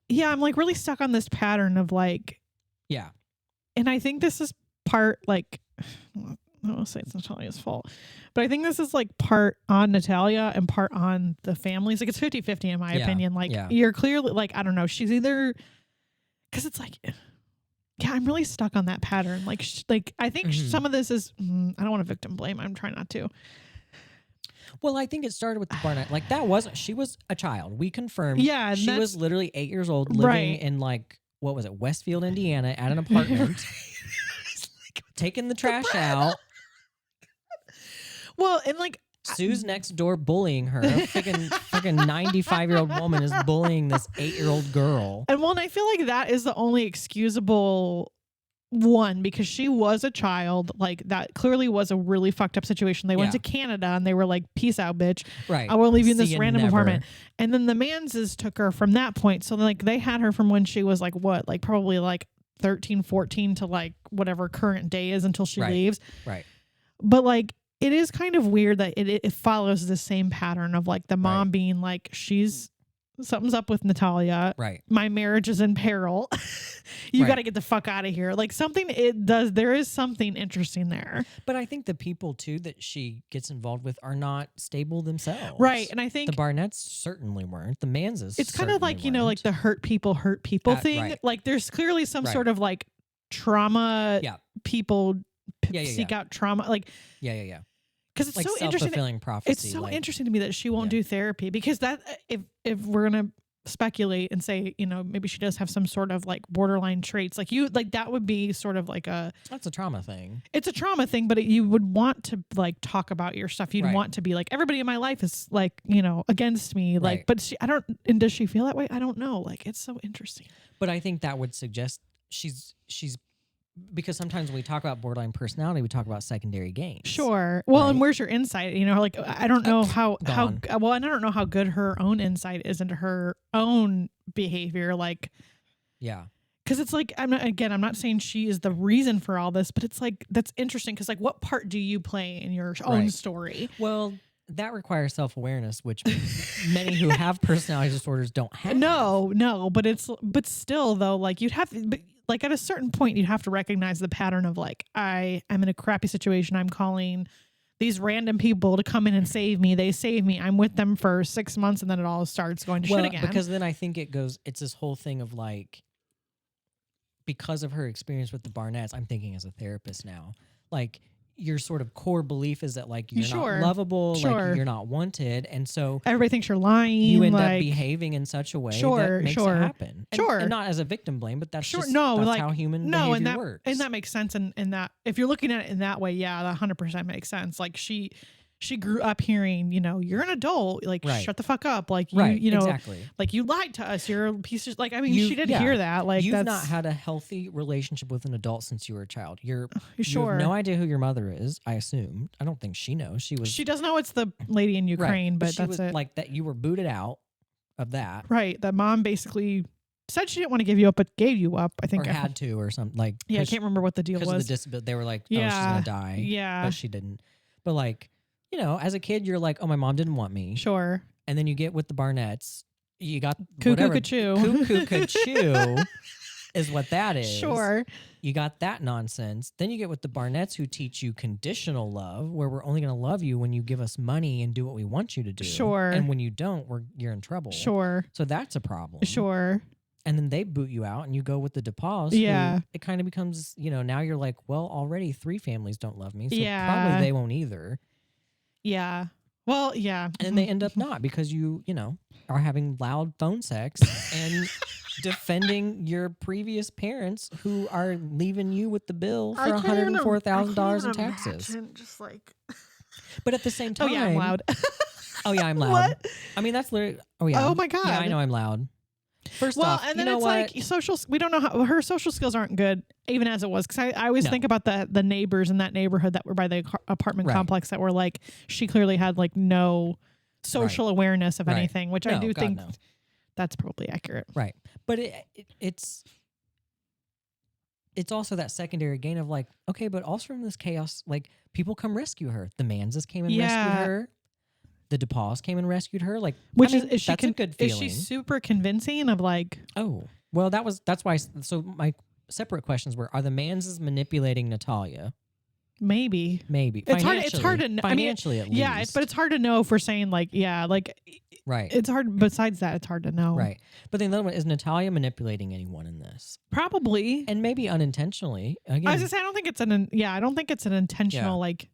I'm like really stuck on this pattern of like, and I think this is part like, I won't say it's Natalia's fault, but I think this is like part on Natalia and part on the families. Like it's 50-50 in my opinion. Like you're clearly like, I don't know, she's either, because it's like. Yeah, I'm really stuck on that pattern. Like I think some of this is, I don't want to victim blame. I'm trying not to. Well, I think it started with the Barnett. Like she was a child. We confirmed. Yeah. She was literally 8 years old living in like, what was it? Westfield, Indiana at an apartment, taking the trash out. Well, and like, Sue's next door bullying her. A freaking 95-year-old woman is bullying this 8-year-old girl. And I feel like that is the only excusable one, because she was a child. Like that clearly was a really fucked up situation. They went to Canada and they were like, peace out, bitch. Right. I will leave you in this random apartment. And then the Manses took her from that point. So like they had her from when she was like what? Like probably like 13, 14 to like whatever current day is until she leaves. Right. But like, it is kind of weird that it follows the same pattern of like the mom being like, something's up with Natalia. Right. My marriage is in peril. You got to get the fuck out of here. Like there is something interesting there. But I think the people too that she gets involved with are not stable themselves. Right. And I think the Barnetts certainly weren't. The Manses. It's kind of like, like the hurt people thing. Right. Like there's clearly some sort of like trauma people seek out trauma. Like, because it's like so interesting. Self-fulfilling prophecy. It's so interesting to me that she won't do therapy, because that if we're gonna speculate and say, maybe she does have some sort of like borderline traits, like that would be sort of like that's a trauma thing. It's a trauma thing, but you would want to like talk about your stuff. You'd want to be like, everybody in my life is like, against me. Like, but does she feel that way? I don't know. Like, it's so interesting. But I think that would suggest she's because sometimes when we talk about borderline personality, we talk about secondary gains. Sure. Well, and where's your insight? Like I don't know how and I don't know how good her own insight is into her own behavior. Like, because it's like I'm not saying she is the reason for all this, but it's like that's interesting because like what part do you play in your own story? Well, that requires self-awareness, which many who have personality disorders don't have. No, but still though, like you'd have to. Like at a certain point, you'd have to recognize the pattern of like, I am in a crappy situation. I'm calling these random people to come in and save me. They save me. I'm with them for 6 months, and then it all starts going to shit again. Because then I think it's this whole thing of like, because of her experience with the Barnetts, I'm thinking as a therapist now, like your sort of core belief is that like you're Sure. not lovable, Sure. like you're not wanted, and so Everybody thinks you're lying. you end up like, behaving in such a way Sure, that makes sure. it happen. Sure. And not as a victim blame, but that's Sure, just no, that's like how human no, behavior and that works. and that makes sense. And that if you're looking at it in that way, yeah, that 100% makes sense. Like she grew up hearing, you're an adult, like Right. shut the fuck up, like you, Right, you know, exactly. like you lied to us. You're a piece of like. I mean, You- she did yeah. hear that. Like You've that's not had a healthy relationship with an adult since you were a child. You sure. have no idea who your mother is, I assume. I don't think she knows. She does know it's the lady in Ukraine, right. but she that's was it. like that. You were booted out of that, Right. That mom basically said she didn't want to give you up, but gave you up. I think or had to, or something like. Yeah, I can't remember what the deal because of was. the disability. They were like, "Oh, she's Yeah. gonna die." Yeah. but she didn't. But like, as a kid, you're like, "Oh, my mom didn't want me." Sure. And then you get with the Barnetts. You got Cuckoo whatever. Cuckoo. Cuckoo Cuckoo is what that is. Sure. You got that nonsense. Then you get with the Barnetts who teach you conditional love, where we're only going to love you when you give us money and do what we want you to do. Sure. And when you don't, you're in trouble. Sure. So that's a problem. Sure. And then they boot you out and you go with the DePaus. Yeah. It kind of becomes, now you're like, well, already 3 families don't love me. So Yeah. probably they won't either. Yeah. Well, yeah. And then they end up not because you are having loud phone sex and defending your previous parents who are leaving you with the bill for $104,000 in taxes. Just like, But at the same time, oh yeah, I'm loud. Oh yeah, I'm loud. What? I mean, that's literally. Oh yeah. Oh my God. Yeah, I know I'm loud. First Well, off, and then you know it's what? like social. We don't know how her social skills aren't good, even as it was. Because I always No. think about the neighbors in that neighborhood that were by the apartment Right. complex that were like, she clearly had like no social awareness of Right. anything, which I No, do God, think no. that's probably accurate. Right. But it's also that secondary gain of like, okay, but also from this chaos, like people come rescue her. The Manses came and rescued her. The DePaus came and rescued her. Like, Which I mean, is she that's a good feeling. Is she super convincing of like? Oh, well, that's why. So my separate questions were: are the Manses manipulating Natalia? Maybe. It's hard to know. Financially, at least. Yeah, but it's hard to know if we're saying like, right. It's hard. Besides that, it's hard to know. Right. But then the other one is Natalia manipulating anyone in this, Probably. and maybe unintentionally. Again, I was gonna say I don't think it's an intentional Yeah. like.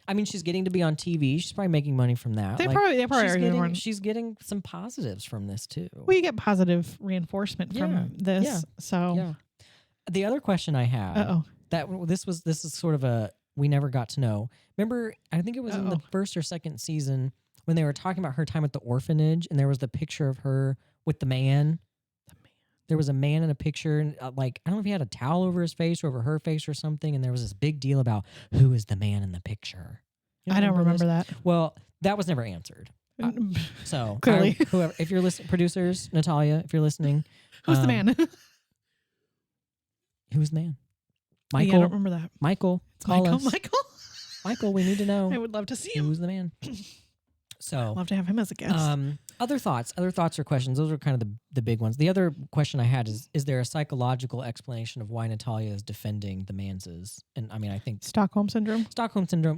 I mean, she's getting to be on TV. She's probably making money from that. They probably are. she's getting some positives from this too. Well, you get positive reinforcement from this. Yeah. So. Yeah. The other question I have this is sort of a we never got to know. Remember, I think it was in the first or second season when they were talking about her time at the orphanage, and there was the picture of her with the man. There was a man in a picture, and like I don't know if he had a towel over his face or over her face or something, and there was this big deal about who is the man in the picture. I don't remember that. Well, that was never answered. So Clearly. whoever, if you're listening, producers, Natalia, if you're listening, Who's the man? Who's the man? Michael. Yeah, I don't remember that. Michael, call us. Michael, we need to know. I would love to see him. Who's the man? So I'd love to have him as a guest. other thoughts or questions. Those are kind of the big ones. The other question I had is there a psychological explanation of why Natalia is defending the Manses? And I mean, I think Stockholm syndrome.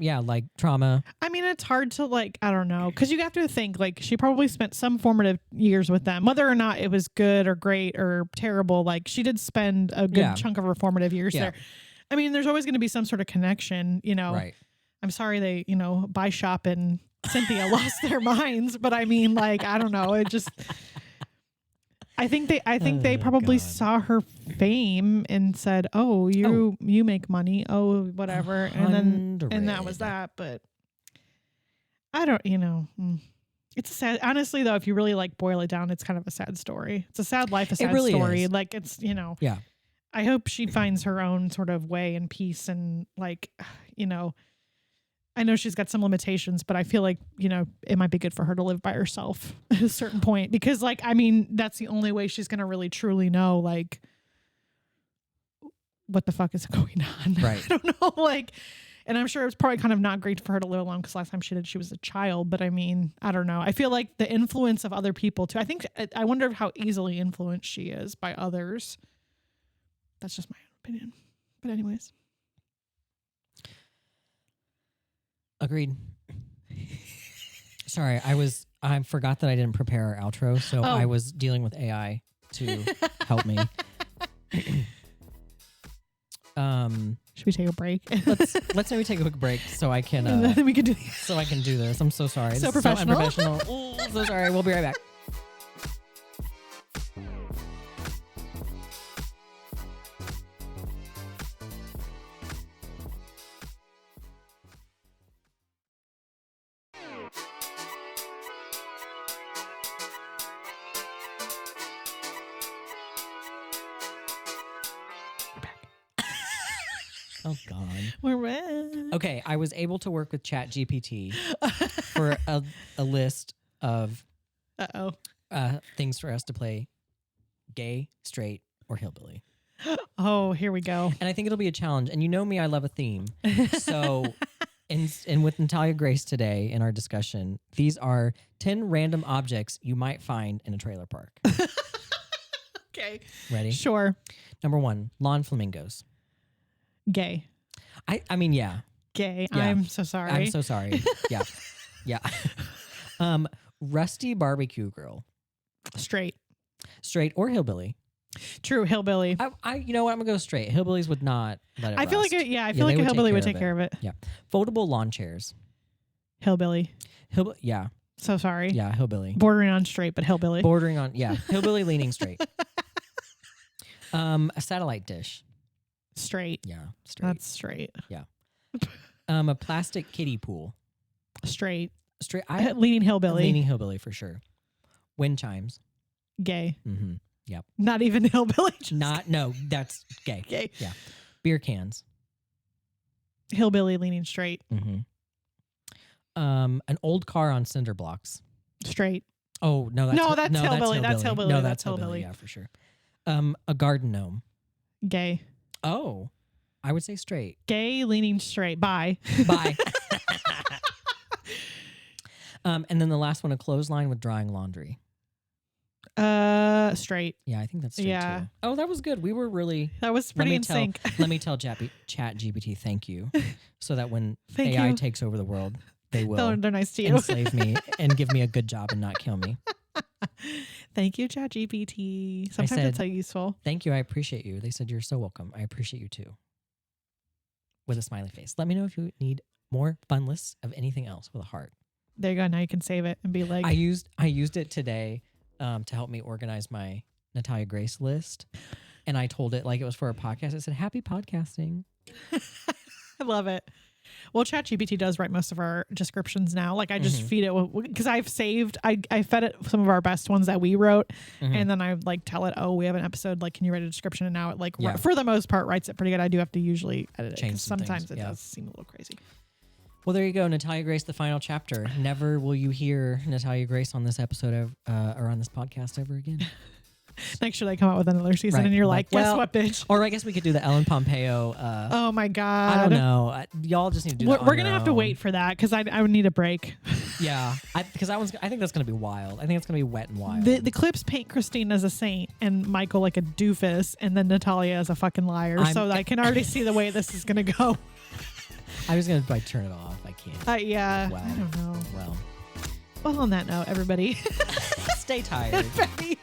Yeah, like trauma. I mean, it's hard to like, I don't know. Cause you have to think like she probably spent some formative years with them, whether or not it was good or great or terrible. Like she did spend a good chunk of her formative years there. I mean, there's always going to be some sort of connection, Right. I'm sorry they, buy shop and Cynthia lost their minds, but I mean, like, I don't know. It just, I think they probably saw her fame and said, "Oh, you make money. Oh, whatever," and that was that. But I don't, it's sad. Honestly, though, if you really like boil it down, it's kind of a sad story. It's a sad life, a sad really story. is. Like it's, Yeah. I hope she finds her own sort of way and peace and like, I know she's got some limitations, but I feel like, it might be good for her to live by herself at a certain point because like, I mean, that's the only way she's going to really truly know like what the fuck is going on. Right. I don't know. Like, and I'm sure it's probably kind of not great for her to live alone because last time she was a child, but I mean, I don't know. I feel like the influence of other people too. I wonder how easily influenced she is by others. That's just my opinion. But anyways. Agreed. Sorry, I forgot that I didn't prepare our outro, so I was dealing with AI to help me. Should we take a break? Let's maybe take a quick break so I can And then we can do so I can do this. I'm so sorry. So This is professional. unprofessional. Ooh, so sorry. We'll be right back. Oh God. We're back. Okay, I was able to work with ChatGPT for a list of Uh-oh. things for us to play: gay, straight, or hillbilly. Oh, here we go. And I think it'll be a challenge. And you know me, I love a theme. So, and with Natalia Grace today in our discussion, these are 10 random objects you might find in a trailer park. Okay. Ready? Sure. Number 1, lawn flamingos. Gay. I mean, yeah. Gay. Yeah. I'm so sorry. I'm so sorry. Yeah. Yeah. Rusty barbecue grill. Straight. Straight or hillbilly. True. Hillbilly. You know what? I'm gonna go straight. Hillbillies would not let it I feel rust. like I feel like they a would hillbilly would care take care of it. Yeah. Foldable lawn chairs. Hillbilly. Yeah. So sorry. Yeah. Hillbilly. Bordering on straight, but hillbilly. Bordering on, yeah. Hillbilly leaning straight. A satellite dish. Straight. Yeah. Straight. That's straight. A plastic kiddie pool. Straight. Straight. Leaning hillbilly. Leaning hillbilly for sure. Wind chimes. Gay. Mm-hmm. Yep. Not even hillbilly. No, that's gay. Gay. Yeah. Beer cans. Hillbilly leaning straight. Mm-hmm. An old car on cinder blocks. Straight. Oh no, that's hillbilly. That's hillbilly. No, That's that's hillbilly. hillbilly. Yeah, for sure. A garden gnome. Gay. Oh, I would say straight. Gay leaning straight. Bye. Bye. And then the last one, a clothesline with drying laundry. Straight. Yeah, I think that's straight Yeah. too. Oh, that was good. We were really. That was pretty in sync. Let me tell ChatGPT thank you, so that when Thank AI you. takes over the world, they will They're nice to you. enslave me and give me a good job and not kill me. Thank you, ChatGPT. Sometimes said- it's so useful. Thank you. I appreciate you. They said you're so welcome. I appreciate you too. With a smiley face. Let me know if you need more fun lists of anything else with a heart. There you go. Now you can save it and be like, I used it today to help me organize my Natalia Grace list. And I told it like it was for a podcast. I said, happy podcasting. I love it. Well, ChatGPT does write most of our descriptions now. Like I just feed it because I've saved, I fed it some of our best ones that we wrote. And then I like tell it, oh, we have an episode. Like, can you write a description? And now it like, Yeah. for the most part, writes it pretty good. I do have to usually edit it Change because some sometimes things, it yeah. does seem a little crazy. Well, there you go. Natalia Grace, the final chapter. Never will you hear Natalia Grace on this episode or on this podcast ever again. Next year they come out with another season Right. and you're like, guess Well, what, bitch? Or I guess we could do the Ellen Pompeo. Oh my God. I don't know. Y'all just need to do that. We're going to have to wait for that because I would need a break. Yeah. Because I think that's going to be wild. I think it's going to be wet and wild. The clips paint Christine as a saint and Michael like a doofus and then Natalia as a fucking liar. So I can already see the way this is going to go. I was going to turn it off. I can't. Yeah. Wow. I don't know. Well, Well, on that note, everybody, stay tired. ready